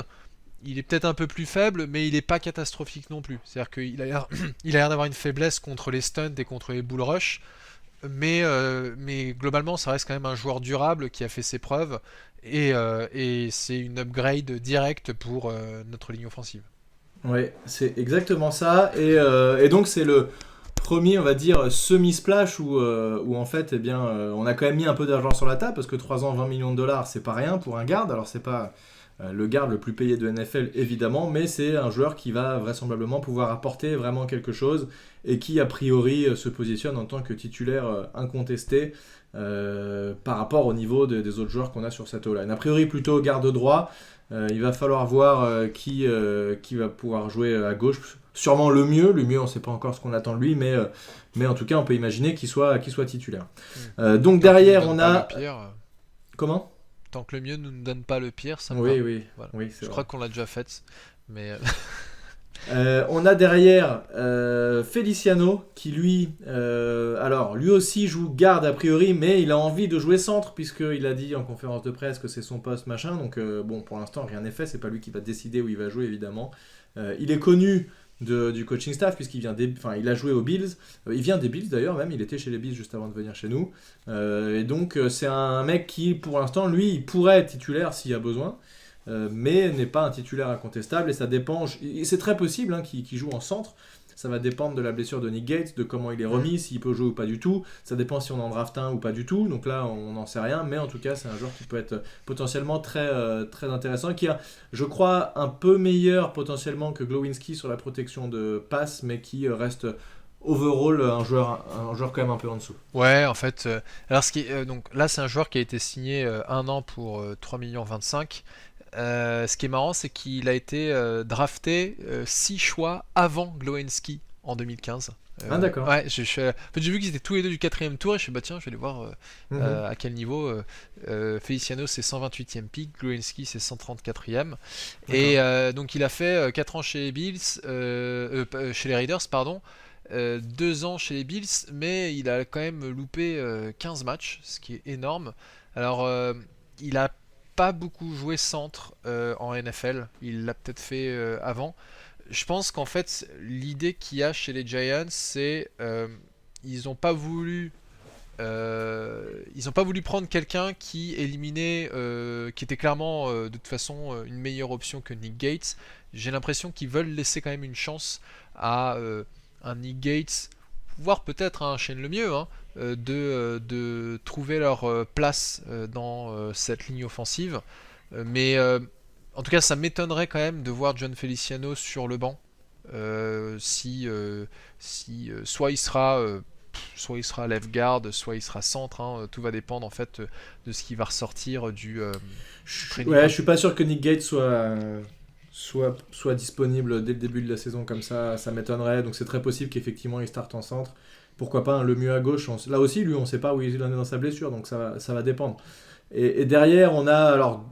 il est peut-être un peu plus faible, mais il n'est pas catastrophique non plus. C'est-à-dire qu'il a l'air d'avoir une faiblesse contre les stunts et contre les bull rush, mais globalement, ça reste quand même un joueur durable qui a fait ses preuves, et c'est une upgrade directe pour notre ligne offensive. Oui, c'est exactement ça, et donc c'est le premier, on va dire, semi-splash où en fait, eh bien, on a quand même mis un peu d'argent sur la table, parce que 3 ans, 20 millions de dollars, c'est pas rien pour un garde. Alors c'est pas le garde le plus payé de NFL évidemment, mais c'est un joueur qui va vraisemblablement pouvoir apporter vraiment quelque chose, et qui a priori se positionne en tant que titulaire incontesté par rapport au niveau des autres joueurs qu'on a sur cette O-line. A priori plutôt garde droit, il va falloir voir qui va pouvoir jouer à gauche, sûrement le mieux on ne sait pas encore ce qu'on attend de lui, mais en tout cas on peut imaginer qu'il soit titulaire. Donc derrière on a... Comment ? Tant que le mieux ne nous donne pas le pire, ça me va. Voilà. Oui, je crois qu'on l'a déjà fait, mais... on a derrière Feliciano qui lui aussi joue garde a priori, mais il a envie de jouer centre, puisqu'il a dit en conférence de presse que c'est son poste machin, donc bon, pour l'instant rien n'est fait, c'est pas lui qui va décider où il va jouer évidemment. Il est connu du coaching staff puisqu'il il a joué aux Bills, il vient des Bills d'ailleurs, même il était chez les Bills juste avant de venir chez nous, et donc c'est un mec qui pour l'instant lui il pourrait être titulaire s'il y a besoin, mais n'est pas un titulaire incontestable, et ça dépend, et c'est très possible qu'il joue en centre. Ça va dépendre de la blessure de Nick Gates, de comment il est remis, s'il peut jouer ou pas du tout. Ça dépend si on en draft un ou pas du tout. Donc là, on n'en sait rien. Mais en tout cas, c'est un joueur qui peut être potentiellement très, très intéressant. Qui a, je crois, un peu meilleur potentiellement que Glowinski sur la protection de passe, mais qui reste overall un joueur quand même un peu en dessous. Ouais, en fait. Alors donc là, c'est un joueur qui a été signé 1 an pour 3,25 millions. Ce qui est marrant, c'est qu'il a été drafté 6 choix avant Glowinski en 2015. Ah d'accord. Ouais, j'ai vu qu'ils étaient tous les deux du 4e tour, et je suis tiens, je vais aller voir à quel niveau. Feliciano c'est 128e pick, Glowinski c'est 134e. Et donc il a fait 4 ans chez les Bills, chez les Raiders, pardon. 2 ans chez les Bills, mais il a quand même loupé 15 matchs, ce qui est énorme. Alors il a pas beaucoup joué centre en NFL, il l'a peut-être fait avant. Je pense qu'en fait l'idée qu'il y a chez les Giants, c'est ils n'ont pas voulu prendre quelqu'un qui éliminait, qui était clairement de toute façon une meilleure option que Nick Gates. J'ai l'impression qu'ils veulent laisser quand même une chance à un Nick Gates, voire peut-être un Shane Lemieux, de trouver leur place dans cette ligne offensive. Mais en tout cas, ça m'étonnerait quand même de voir John Feliciano sur le banc. Si soit il sera left guard, soit il sera centre. Tout va dépendre en fait de ce qui va ressortir du. Je suis pas sûr que Nick Gates soit disponible dès le début de la saison comme ça m'étonnerait. Donc c'est très possible qu'effectivement il starte en centre. Pourquoi pas le mieux à gauche. Là aussi, lui, on ne sait pas où il en est dans sa blessure, donc ça va dépendre. Et derrière, on a alors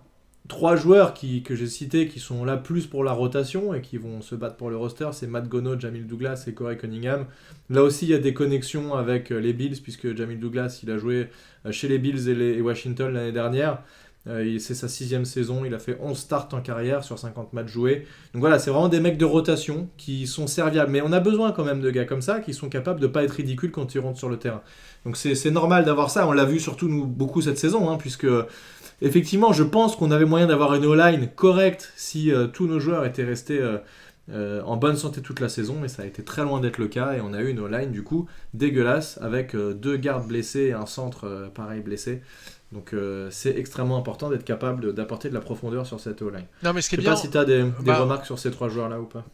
3 joueurs que j'ai cités qui sont là plus pour la rotation et qui vont se battre pour le roster. C'est Matt Gono, Jamil Douglas et Corey Cunningham. Là aussi, il y a des connexions avec les Bills, puisque Jamil Douglas, il a joué chez les Bills et Washington l'année dernière. C'est sa 6e saison, il a fait 11 starts en carrière sur 50 matchs joués. Donc voilà, c'est vraiment des mecs de rotation qui sont serviables. Mais on a besoin quand même de gars comme ça qui sont capables de ne pas être ridicules quand ils rentrent sur le terrain. Donc c'est normal d'avoir ça. On l'a vu surtout nous beaucoup cette saison, puisque effectivement, je pense qu'on avait moyen d'avoir une O-line correcte si tous nos joueurs étaient restés en bonne santé toute la saison, mais ça a été très loin d'être le cas et on a eu une O-line du coup dégueulasse avec 2 gardes blessés et un centre pareil blessé. Donc c'est extrêmement important d'être capable d'apporter de la profondeur sur cette O-line. Non, mais ce qui est bien, je sais pas si tu as des remarques sur ces 3 joueurs-là ou pas.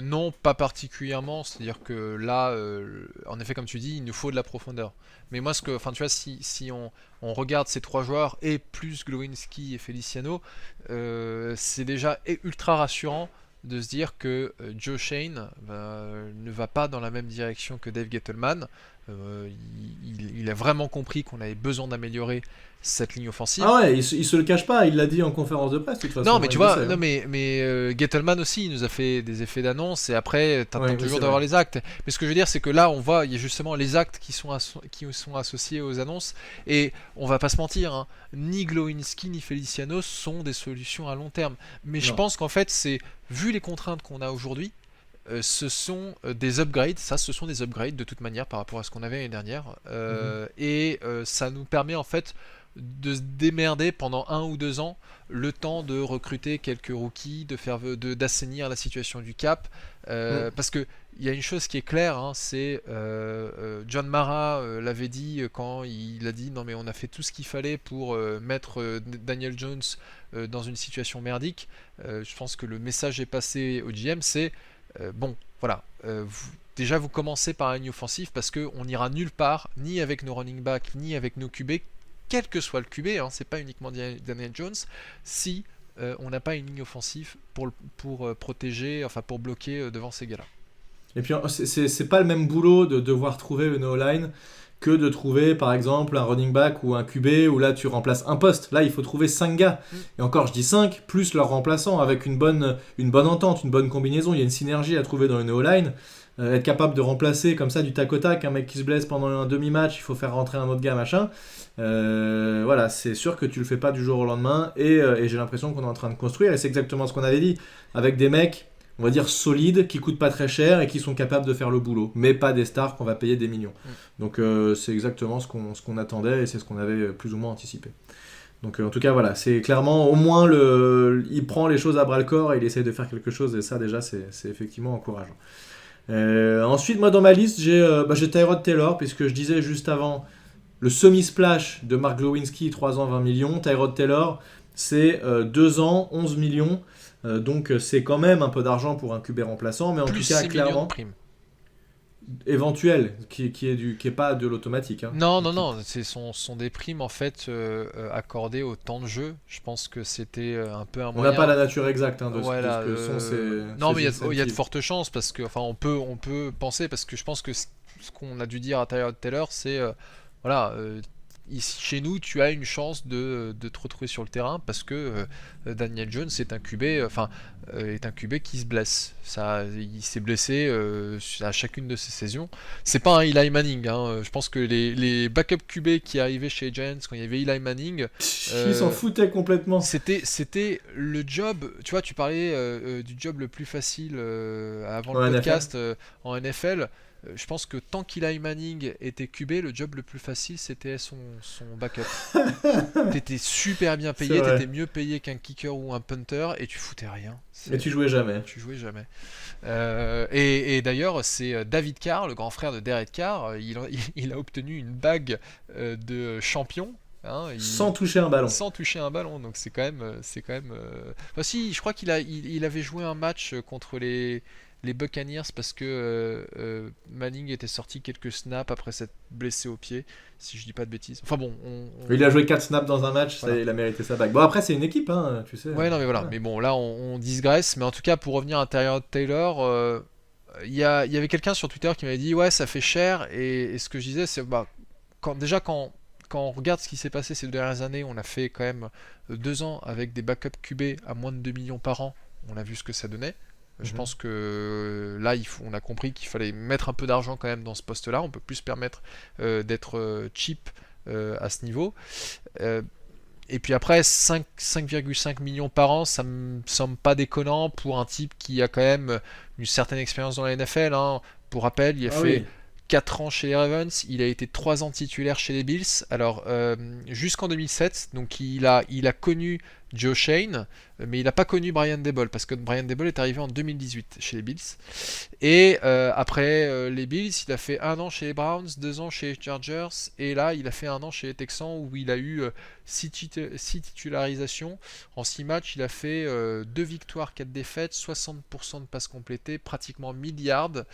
Non, pas particulièrement. C'est-à-dire que là, en effet, comme tu dis, il nous faut de la profondeur. Mais moi, tu vois, si on regarde ces 3 joueurs et plus Glowinski et Feliciano, c'est déjà ultra rassurant de se dire que Joe Shane ne va pas dans la même direction que Dave Gettleman. Il a vraiment compris qu'on avait besoin d'améliorer cette ligne offensive. Ah ouais, il se le cache pas, il l'a dit en conférence de presse de toute façon. Non mais tu vois, mais Gettleman aussi il nous a fait des effets d'annonce et après t'attends toujours d'avoir les actes. Mais ce que je veux dire c'est que là on voit il y a justement les actes qui sont associés aux annonces et on va pas se mentir, ni Glowinski ni Feliciano sont des solutions à long terme. Mais je pense qu'en fait c'est vu les contraintes qu'on a aujourd'hui. Ce sont des upgrades, ce sont des upgrades de toute manière par rapport à ce qu'on avait l'année dernière et ça nous permet en fait de se démerder pendant 1 ou 2 ans le temps de recruter quelques rookies, d'assainir la situation du cap parce que il y a une chose qui est claire, c'est John Mara l'avait dit quand il a dit non mais on a fait tout ce qu'il fallait pour mettre Daniel Jones dans une situation merdique. Je pense que le message est passé au GM, c'est bon, voilà. Déjà, vous commencez par une ligne offensive parce qu'on n'ira nulle part, ni avec nos running backs, ni avec nos QB, quel que soit le QB, c'est pas uniquement Daniel Jones, si on n'a pas une ligne offensive pour protéger, enfin pour bloquer devant ces gars-là. Et puis, c'est pas le même boulot de devoir trouver une O-line que de trouver par exemple un running back ou un QB où là tu remplaces un poste. Là il faut trouver 5 gars. Et encore je dis 5 plus leur remplaçant avec une bonne entente, une bonne combinaison. Il y a une synergie à trouver dans une O-line. Être capable de remplacer comme ça du tac au tac un mec qui se blesse pendant un demi-match, il faut faire rentrer un autre gars machin. Voilà, c'est sûr que tu le fais pas du jour au lendemain et j'ai l'impression qu'on est en train de construire et c'est exactement ce qu'on avait dit avec des mecs on va dire solides, qui coûtent pas très cher et qui sont capables de faire le boulot, mais pas des stars qu'on va payer des millions. Donc c'est exactement ce qu'on attendait et c'est ce qu'on avait plus ou moins anticipé. Donc en tout cas voilà, c'est clairement au moins il prend les choses à bras le corps et il essaie de faire quelque chose et ça déjà c'est effectivement encourageant. Ensuite moi dans ma liste j'ai Tyrod Taylor puisque je disais juste avant le semi-splash de Mark Glowinski 3 ans 20 millions, Tyrod Taylor c'est 2 ans 11 millions. Donc c'est quand même un peu d'argent pour un QB remplaçant, mais en plus tout cas clairement éventuel, qui est pas de l'automatique. Non, ce sont des primes en fait accordées au temps de jeu. Je pense que c'était un peu un moyen. On n'a pas la nature exacte de voilà, ce que sont ces. Non, mais il y a de fortes chances parce que, on peut penser parce que je pense que ce qu'on a dû dire à Tyrod Taylor, c'est voilà. Ici, chez nous, tu as une chance de te retrouver sur le terrain parce que Daniel Jones est un QB, qui se blesse. Il s'est blessé à chacune de ses saisons. C'est pas un Eli Manning. Je pense que les backup QB qui arrivaient chez Giants quand il y avait Eli Manning, ils s'en foutaient complètement. C'était le job. Tu vois, tu parlais du job le plus facile avant le podcast en NFL. Je pense que tant qu'Eli Manning était QB, le job le plus facile c'était son backup. T'étais super bien payé, t'étais mieux payé qu'un kicker ou un punter et tu foutais rien. Et tu jouais jamais. Et d'ailleurs, c'est David Carr, le grand frère de Derek Carr, il a obtenu une bague de champion. Sans toucher un ballon. Sans toucher un ballon, donc c'est quand même. Enfin, si, je crois qu'il avait joué un match contre les Buccaneers parce que Manning était sorti quelques snaps après s'être blessé au pied, si je dis pas de bêtises. Enfin bon, il a joué 4 snaps dans un match, voilà. Il a mérité sa bague. Bon après c'est une équipe, tu sais. Ouais, non mais voilà. Mais bon là on digresse, mais en tout cas pour revenir à Tyrod Taylor, il y avait quelqu'un sur Twitter qui m'avait dit ouais ça fait cher et ce que je disais c'est quand quand on regarde ce qui s'est passé ces 2 dernières années, on a fait quand même 2 ans avec des backups QB à moins de 2 millions par an. On a vu ce que ça donnait. Je pense que là, on a compris qu'il fallait mettre un peu d'argent quand même dans ce poste-là. On peut plus se permettre d'être cheap à ce niveau. Et puis après, 5,5 millions par an, ça me semble pas déconnant pour un type qui a quand même une certaine expérience dans la NFL. Hein. Pour rappel, il a fait 4 ans chez les Ravens, il a été 3 ans titulaire chez les Bills. Alors, jusqu'en 2007, donc il a connu Joe Shane, mais il n'a pas connu Brian Daboll, parce que Brian Daboll est arrivé en 2018 chez les Bills. Et après les Bills, il a fait 1 an chez les Browns, 2 ans chez les Chargers, et là, il a fait 1 an chez les Texans, où il a eu 6 titularisations. En 6 matchs, il a fait 2 victoires, 4 défaites, 60% de passes complétées, pratiquement 1000 yards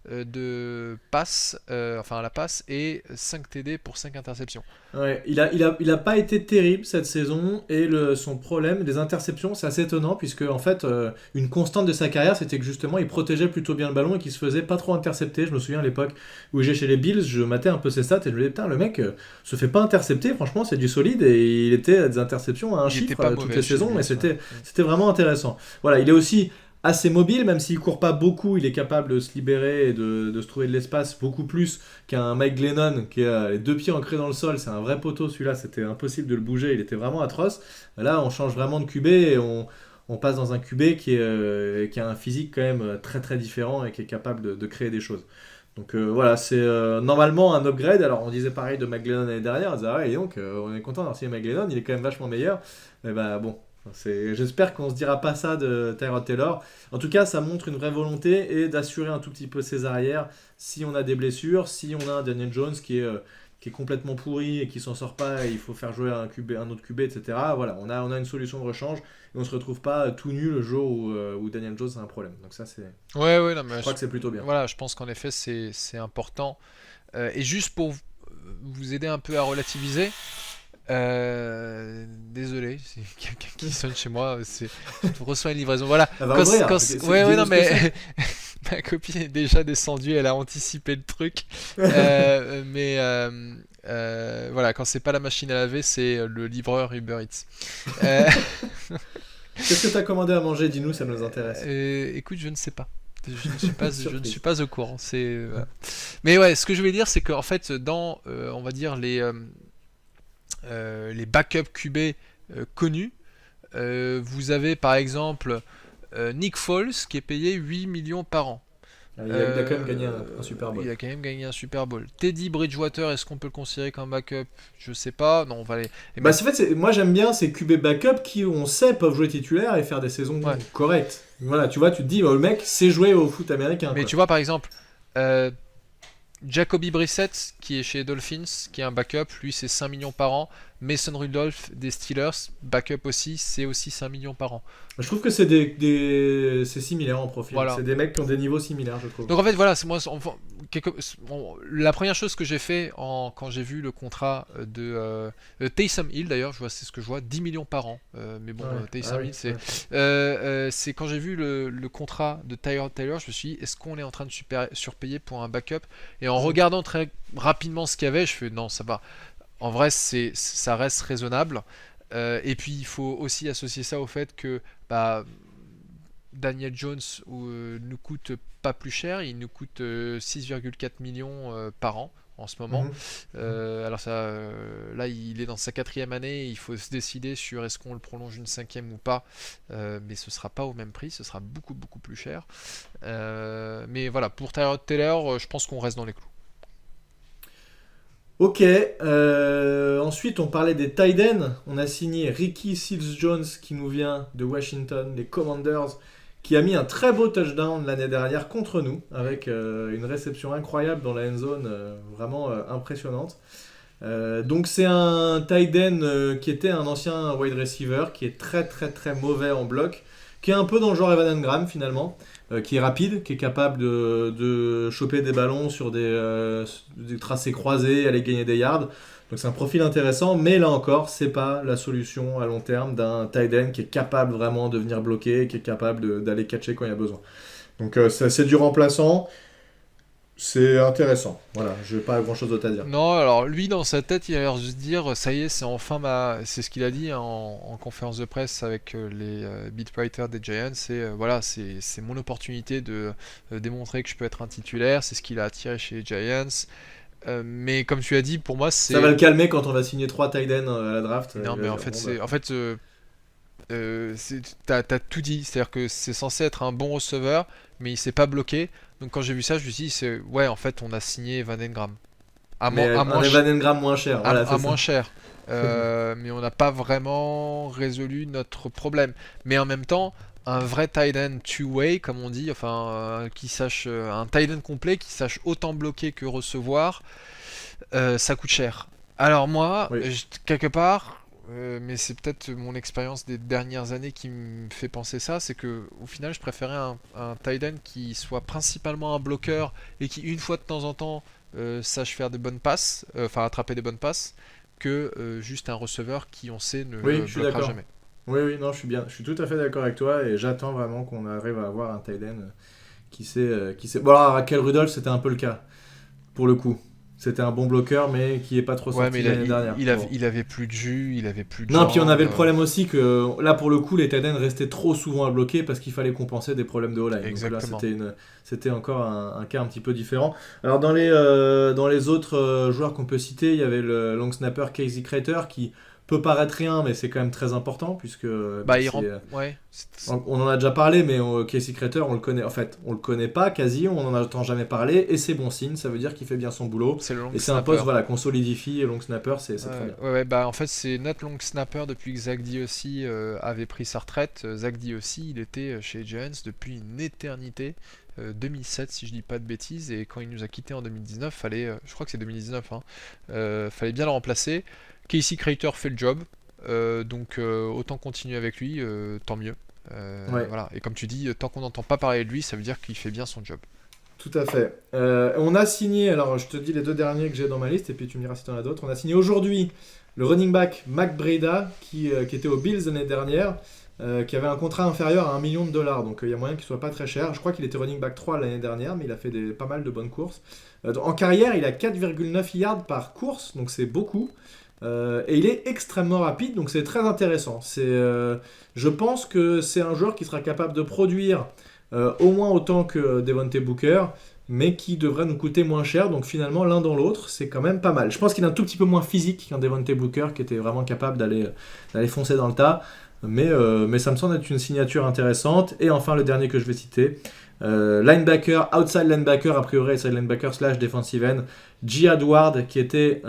de passes, à la passe, et 5 TD pour 5 interceptions. Ouais, il a pas été terrible cette saison, et son problème des interceptions, c'est assez étonnant, puisque en fait une constante de sa carrière, c'était que justement il protégeait plutôt bien le ballon et qu'il se faisait pas trop intercepter. Je me souviens à l'époque où j'étais chez les Bills, je matais un peu ses stats et je me disais putain, le mec se fait pas intercepter, franchement c'est du solide, et il était à des interceptions à un chiffre toutes les saisons, mais c'était vraiment intéressant. Voilà, il est aussi assez mobile, même s'il court pas beaucoup, il est capable de se libérer et de se trouver de l'espace beaucoup plus qu'un Mike Glennon qui a les 2 pieds ancrés dans le sol. C'est un vrai poteau, celui-là, c'était impossible de le bouger, il était vraiment atroce. Là, on change vraiment de QB et on passe dans un QB qui a un physique quand même très très différent et qui est capable de créer des choses. Donc voilà, c'est normalement un upgrade. Alors on disait pareil de Mike Glennon l'année dernière, on disait et donc on est content d'avoir signé Mike Glennon, il est quand même vachement meilleur. Mais bah bon, j'espère qu'on se dira pas ça de Tyrod Taylor. En tout cas, ça montre une vraie volonté et d'assurer un tout petit peu ses arrières si on a des blessures, si on a un Daniel Jones qui est complètement pourri et qui s'en sort pas, et il faut faire jouer un autre QB, etc. Voilà, on a une solution de rechange et on se retrouve pas tout nu le jour où Daniel Jones a un problème. Donc ça, c'est. Non, mais je crois que c'est plutôt bien. Voilà, je pense qu'en effet, c'est important. Et juste pour vous aider un peu à relativiser. Désolé, c'est quelqu'un qui sonne chez moi. Je reçois une livraison. Voilà. Non mais ma copine est déjà descendue, elle a anticipé le truc. Mais voilà, quand c'est pas la machine à laver, c'est le livreur Uber Eats. Qu'est-ce que tu as commandé à manger? Dis-nous, ça nous intéresse. Écoute, je ne sais pas. Je ne suis pas au courant. Voilà. Mais ouais, ce que je voulais dire, c'est qu'en fait, dans, on va dire les backups QB connus, vous avez par exemple Nick Foles qui est payé 8 millions par an. Il a quand même gagné un Super Bowl. Il a quand même gagné un Super Bowl. Teddy Bridgewater, est-ce qu'on peut le considérer comme backup? Je sais pas. Non, on va aller. Moi j'aime bien ces QB backup qui, on sait, peuvent jouer titulaire et faire des saisons correctes. Voilà, tu vois, tu te dis, le mec sait jouer au foot américain. Mais tu vois, par exemple, Jacoby Brissett qui est chez Dolphins, qui est un backup, lui c'est 5 millions par an. Mason Rudolph des Steelers, backup aussi, c'est aussi 5 millions par an. Je trouve que c'est c'est similaire en profil. Voilà. C'est des mecs qui ont des niveaux similaires, je trouve. Donc en fait, voilà, c'est moi. La première chose que j'ai fait quand j'ai vu le contrat de Taysom Hill, d'ailleurs, c'est ce que je vois, 10 millions par an. Mais bon, Taysom Hill, c'est quand j'ai vu le contrat de Tyrod Taylor, je me suis dit, est-ce qu'on est en train de surpayer pour un backup? Et en regardant très rapidement ce qu'il y avait, je fais non, ça va. En vrai, ça reste raisonnable. Et puis, il faut aussi associer ça au fait que Daniel Jones nous coûte pas plus cher. Il nous coûte 6,4 millions par an en ce moment. Alors là, il est dans sa 4e année. Il faut se décider sur est-ce qu'on le prolonge une 5e ou pas. Mais ce sera pas au même prix. Ce sera beaucoup, beaucoup plus cher. Mais voilà, pour Tyrod Taylor, je pense qu'on reste dans les clous. Ok, ensuite on parlait des tight ends. On a signé Ricky Seals-Jones qui nous vient de Washington, les Commanders, qui a mis un très beau touchdown l'année dernière contre nous, avec une réception incroyable dans la end zone, vraiment impressionnante. Donc c'est un tight end qui était un ancien wide receiver, qui est très très très mauvais en bloc, qui est un peu dans le genre Evan Engram finalement, qui est rapide, qui est capable de choper des ballons sur des tracés croisés, aller gagner des yards. Donc c'est un profil intéressant, mais là encore, c'est pas la solution à long terme d'un tight end qui est capable vraiment de venir bloquer, qui est capable d'aller catcher quand il y a besoin. Donc c'est du remplaçant. C'est intéressant. Voilà, je n'ai pas grand-chose d'autre à dire. Non, alors lui, dans sa tête, il a l'air de se dire, ça y est, c'est enfin c'est ce qu'il a dit en conférence de presse avec les beatwriters des Giants. Voilà, c'est mon opportunité de démontrer que je peux être un titulaire. C'est ce qu'il a attiré chez les Giants. Mais comme tu as dit, pour moi, c'est. Ça va le calmer quand on va signer 3 tight ends à la draft. Non, mais en fait, t'as tout dit. C'est-à-dire que c'est censé être un bon receveur, mais il s'est pas bloqué. Donc quand j'ai vu ça, je me suis dit, ouais, en fait, on a signé Van Engram. Un Van Engram moins cher. Voilà, à moins cher. Mais on n'a pas vraiment résolu notre problème. Mais en même temps, un vrai tight end two-way, comme on dit, enfin, qui sache un tight end complet qui sache autant bloquer que recevoir, ça coûte cher. Alors moi, quelque part, mais c'est peut-être mon expérience des dernières années qui me fait penser ça, c'est que au final, je préférais un tight end qui soit principalement un bloqueur et qui une fois de temps en temps sache faire des bonnes passes, enfin attraper des bonnes passes, que juste un receveur qui on sait ne bloquera jamais. Oui, non, je suis tout à fait d'accord avec toi et j'attends vraiment qu'on arrive à avoir un tight end qui sait. Bon, alors, Raquel Rudolph, c'était un peu le cas, pour le coup. C'était un bon bloqueur, mais qui est pas trop sorti l'année dernière. Il avait plus de jus, il avait plus de Non, puis on avait le problème aussi que là, pour le coup, les tight ends restaient trop souvent à bloquer parce qu'il fallait compenser des problèmes de O-line. Exactement. Donc là, c'était encore un cas un petit peu différent. Alors dans les autres joueurs qu'on peut citer, il y avait le long snapper Casey Crater qui peut paraître rien, mais c'est quand même très important puisque on en a déjà parlé, mais Casey Crater, on le connaît. En fait, on le connaît pas quasi, on en entend jamais parler, et c'est bon signe. Ça veut dire qu'il fait bien son boulot. Et c'est un poste qu'on solidifie. Et long snapper, c'est très bien. En fait, c'est notre long snapper depuis que Zach Diossi avait pris sa retraite. Zach Diossi, il était chez les Giants depuis une éternité. 2007 si je dis pas de bêtises, et quand il nous a quitté en 2019, je crois que c'est 2019, fallait bien le remplacer. Casey Crater fait le job, donc autant continuer avec lui, tant mieux. Voilà. Et comme tu dis, tant qu'on n'entend pas parler de lui, ça veut dire qu'il fait bien son job. Tout à fait. On a signé, alors je te dis les deux derniers que j'ai dans ma liste, et puis tu me diras si tu en as d'autres. On a signé aujourd'hui le running back Mac Breda, qui était aux Bills l'année dernière, qui avait un contrat inférieur à $1 million, donc il y a moyen qu'il soit pas très cher. Je crois qu'il était running back 3 l'année dernière, mais il a fait pas mal de bonnes courses. En carrière, il a 4,9 yards par course, donc c'est beaucoup. Et il est extrêmement rapide, donc c'est très intéressant. Je pense que c'est un joueur qui sera capable de produire au moins autant que Devontae Booker, mais qui devrait nous coûter moins cher. Donc finalement, l'un dans l'autre, c'est quand même pas mal. Je pense qu'il est un tout petit peu moins physique qu'un Devontae Booker, qui était vraiment capable d'aller foncer dans le tas. Mais ça me semble être une signature intéressante. Et enfin, le dernier que je vais citer, linebacker, outside linebacker, a priori outside linebacker / defensive end, Jihad Ward, qui était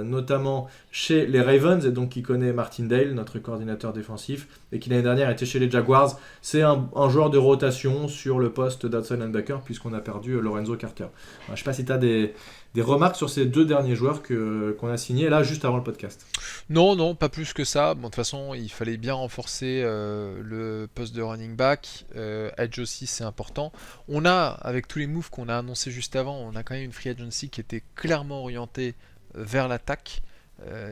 notamment chez les Ravens et donc qui connaît Martindale, notre coordinateur défensif, et qui l'année dernière était chez les Jaguars. C'est un joueur de rotation sur le poste d'outside linebacker puisqu'on a perdu Lorenzo Carter. Je ne sais pas si tu as des remarques sur ces deux derniers joueurs qu'on a signés là juste avant le podcast. Non, pas plus que ça. Bon, de toute façon, il fallait bien renforcer le poste de running back. Edge aussi, c'est important. On a, avec tous les moves qu'on a annoncés juste avant, on a quand même une free agency qui était clairement orientée vers l'attaque.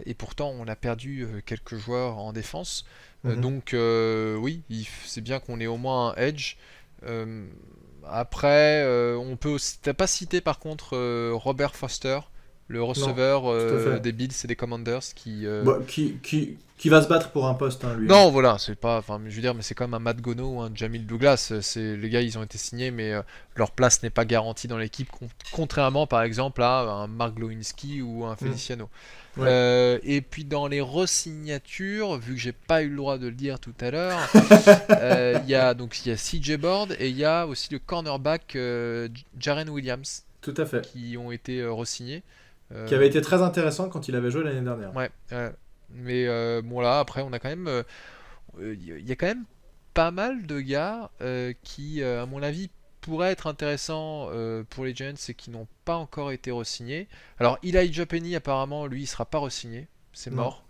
Et pourtant, on a perdu quelques joueurs en défense. Donc, oui, c'est bien qu'on ait au moins un edge. Après, on peut aussi. T'as pas cité par contre Robert Foster, le receveur des Bills et des Commanders qui va se battre pour un poste, lui. Non, voilà, c'est pas. Enfin, je veux dire, mais c'est comme un Matt Gono ou un Jamil Douglas. Les gars, ils ont été signés, mais leur place n'est pas garantie dans l'équipe, contrairement par exemple à un Mark Glowinski ou un Feliciano. Ouais. Et puis dans les re-signatures, vu que j'ai pas eu le droit de le dire tout à l'heure, il y a CJ Board et il y a aussi le cornerback Jaren Williams. Tout à fait. Qui ont été re-signés. Qui avait été très intéressant quand il avait joué l'année dernière. Ouais. Mais bon là, après, on a quand même, il y a quand même pas mal de gars qui, à mon avis, pourraient être intéressants pour les Giants et qui n'ont pas encore été re-signés. Alors, Elijah Penny, apparemment, lui, il sera pas re-signé. C'est mort.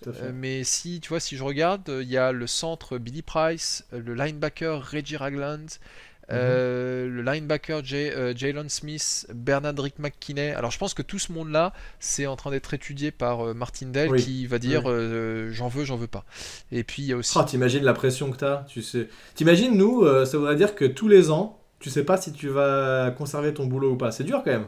Tout à fait. Mais si je regarde, il y a le centre Billy Price, le linebacker Reggie Ragland, le linebacker Jalen Smith, Bernardrick McKinney. Alors je pense que tout ce monde-là, c'est en train d'être étudié par Martindale qui va dire j'en veux pas. Et puis il y a aussi... t'imagines la pression que t'as, tu sais. T'imagines, nous, ça voudrait dire que tous les ans, tu sais pas si tu vas conserver ton boulot ou pas. C'est dur quand même.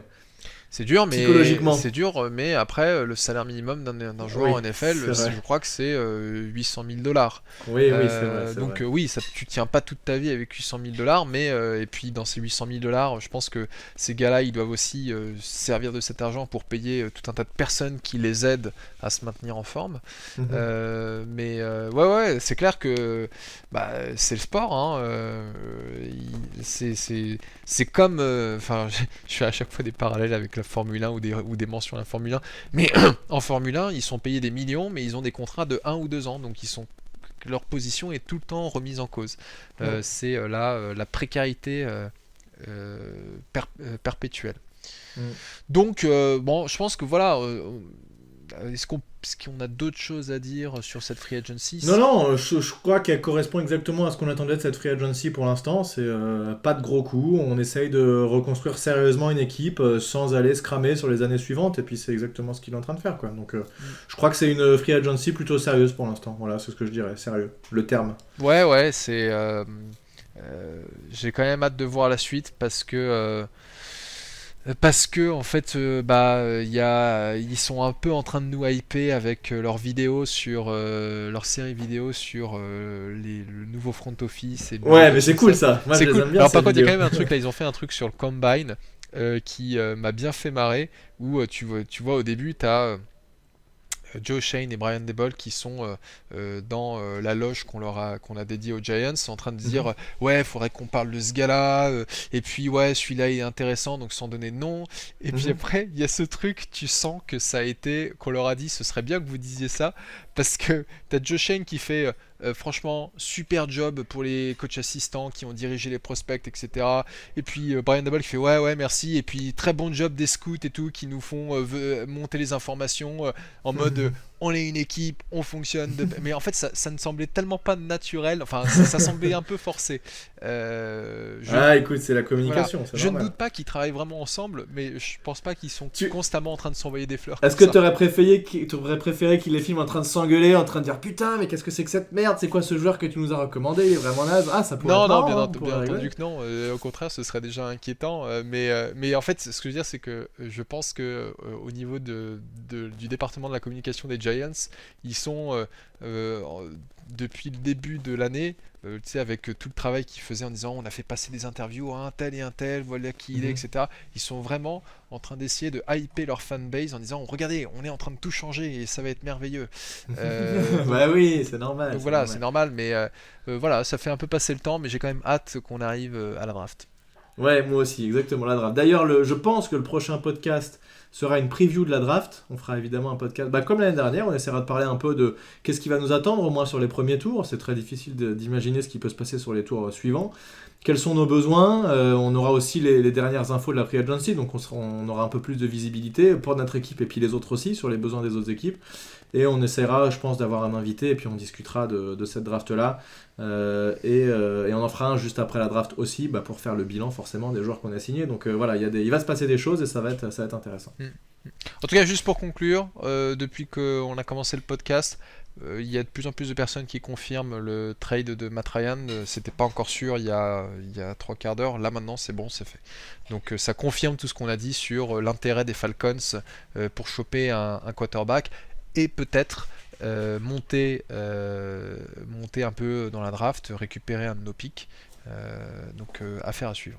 C'est dur, mais psychologiquement. C'est dur, mais après, le salaire minimum d'un joueur en NFL, je crois que c'est $800 000. Oui, c'est vrai. Donc oui, tu tiens pas toute ta vie avec $800 000, mais et puis dans ces $800 000, je pense que ces gars-là, ils doivent aussi servir de cet argent pour payer tout un tas de personnes qui les aident à se maintenir en forme. Mais ouais, c'est clair que c'est le sport. Hein, c'est comme, enfin, je fais à chaque fois des parallèles avec la Formule 1 ou des mentions à la Formule 1, mais en Formule 1 ils sont payés des millions, mais ils ont des contrats de 1 ou 2 ans, donc leur position est tout le temps remise en cause. C'est la précarité perpétuelle. Donc bon, je pense que voilà, est-ce qu'on a d'autres choses à dire sur cette free agency? Non, je crois qu'elle correspond exactement à ce qu'on attendait de cette free agency pour l'instant. C'est pas de gros coups. On essaye de reconstruire sérieusement une équipe sans aller se cramer sur les années suivantes. Et puis c'est exactement ce qu'il est en train de faire, quoi. Donc je crois que c'est une free agency plutôt sérieuse pour l'instant. Voilà, c'est ce que je dirais, sérieux. Le terme. Ouais, c'est. J'ai quand même hâte de voir la suite parce que en fait ils sont un peu en train de nous hyper avec leurs vidéos sur leur série vidéo sur le nouveau front office et mais c'est cool ça. Moi c'est je les cool. aime bien. Alors par contre il y a quand même un truc là, ils ont fait un truc sur le combine qui m'a bien fait marrer, où tu vois au début t'as Joe Shane et Brian Daboll qui sont dans la loge qu'on a dédiée aux Giants, en train de dire ouais, faudrait qu'on parle de ce gars-là, et puis ouais, celui-là est intéressant, donc sans donner de nom. Et puis après, il y a ce truc, tu sens que ça a été, qu'on leur a dit, ce serait bien que vous disiez ça, parce que t'as Joe Shane qui fait franchement super job pour les coachs assistants qui ont dirigé les prospects, etc. Et puis Brian Daboll qui fait ouais merci, et puis très bon job des scouts et tout qui nous font monter les informations en mode on est une équipe, on fonctionne mais en fait ça ne semblait tellement pas naturel, enfin ça semblait un peu forcé. Écoute, c'est la communication, voilà. Je ne doute pas qu'ils travaillent vraiment ensemble, mais je pense pas qu'ils sont constamment en train de s'envoyer des fleurs. Est-ce que tu aurais préféré qu'ils les filment en train de s'engueuler, en train de dire putain mais qu'est-ce que c'est que cette merde, c'est quoi ce joueur que tu nous as recommandé, il est vraiment naze? Ça pourrait être marrant, bien entendu que non, au contraire ce serait déjà inquiétant, mais en fait ce que je veux dire c'est que je pense que au niveau du département de la communication des Giants, ils sont depuis le début de l'année, tu sais, avec tout le travail qu'ils faisaient en disant on a fait passer des interviews à un tel et un tel, voilà qui il est, etc. Ils sont vraiment en train d'essayer de hyper leur fanbase en disant regardez, on est en train de tout changer et ça va être merveilleux. Oui, c'est normal. Donc voilà, c'est normal, mais voilà, ça fait un peu passer le temps, mais j'ai quand même hâte qu'on arrive à la draft. Ouais, moi aussi, exactement, la draft. D'ailleurs, je pense que le prochain podcast sera une preview de la draft. On fera évidemment un podcast, comme l'année dernière, on essaiera de parler un peu de qu'est-ce qui va nous attendre, au moins sur les premiers tours. C'est très difficile d'imaginer ce qui peut se passer sur les tours suivants. Quels sont nos besoins, on aura aussi les dernières infos de la free agency, donc on aura un peu plus de visibilité pour notre équipe et puis les autres aussi, sur les besoins des autres équipes. Et on essaiera, je pense, d'avoir un invité et puis on discutera de cette draft-là. Et on en fera un juste après la draft aussi, pour faire le bilan forcément des joueurs qu'on a signés. Donc voilà, il va se passer des choses et ça va être intéressant. En tout cas, juste pour conclure, depuis qu'on a commencé le podcast, il y a de plus en plus de personnes qui confirment le trade de Matt Ryan. C'était pas encore sûr il y a 3/4 d'heure. Là maintenant c'est bon, c'est fait. Donc ça confirme tout ce qu'on a dit sur l'intérêt des Falcons pour choper un quarterback et peut-être monter un peu dans la draft, récupérer un de nos picks. Donc affaire à suivre.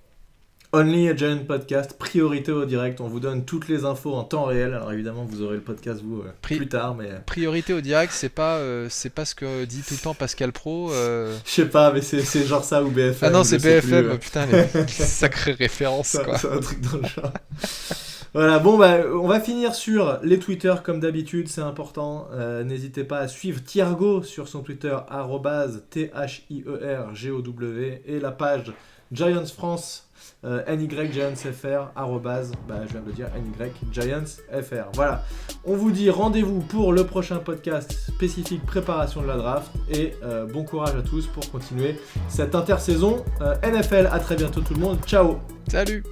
Only a Giant Podcast, priorité au direct, on vous donne toutes les infos en temps réel. Alors évidemment vous aurez le podcast plus tard, mais priorité au direct, c'est pas ce que dit tout le temps Pascal Pro. Je sais pas, mais c'est genre ça ou BFM. Ah non, c'est BFM, putain, les sacrées références quoi. C'est un truc dans le genre. Voilà, on va finir sur les Twitter comme d'habitude, c'est important. N'hésitez pas à suivre Thiergo sur son Twitter @THIERGOW et la page Giants France. NY Giants FR, je viens de le dire, NY Giants FR. Voilà, on vous dit rendez-vous pour le prochain podcast spécifique préparation de la draft et bon courage à tous pour continuer cette intersaison NFL. À très bientôt tout le monde, ciao. Salut.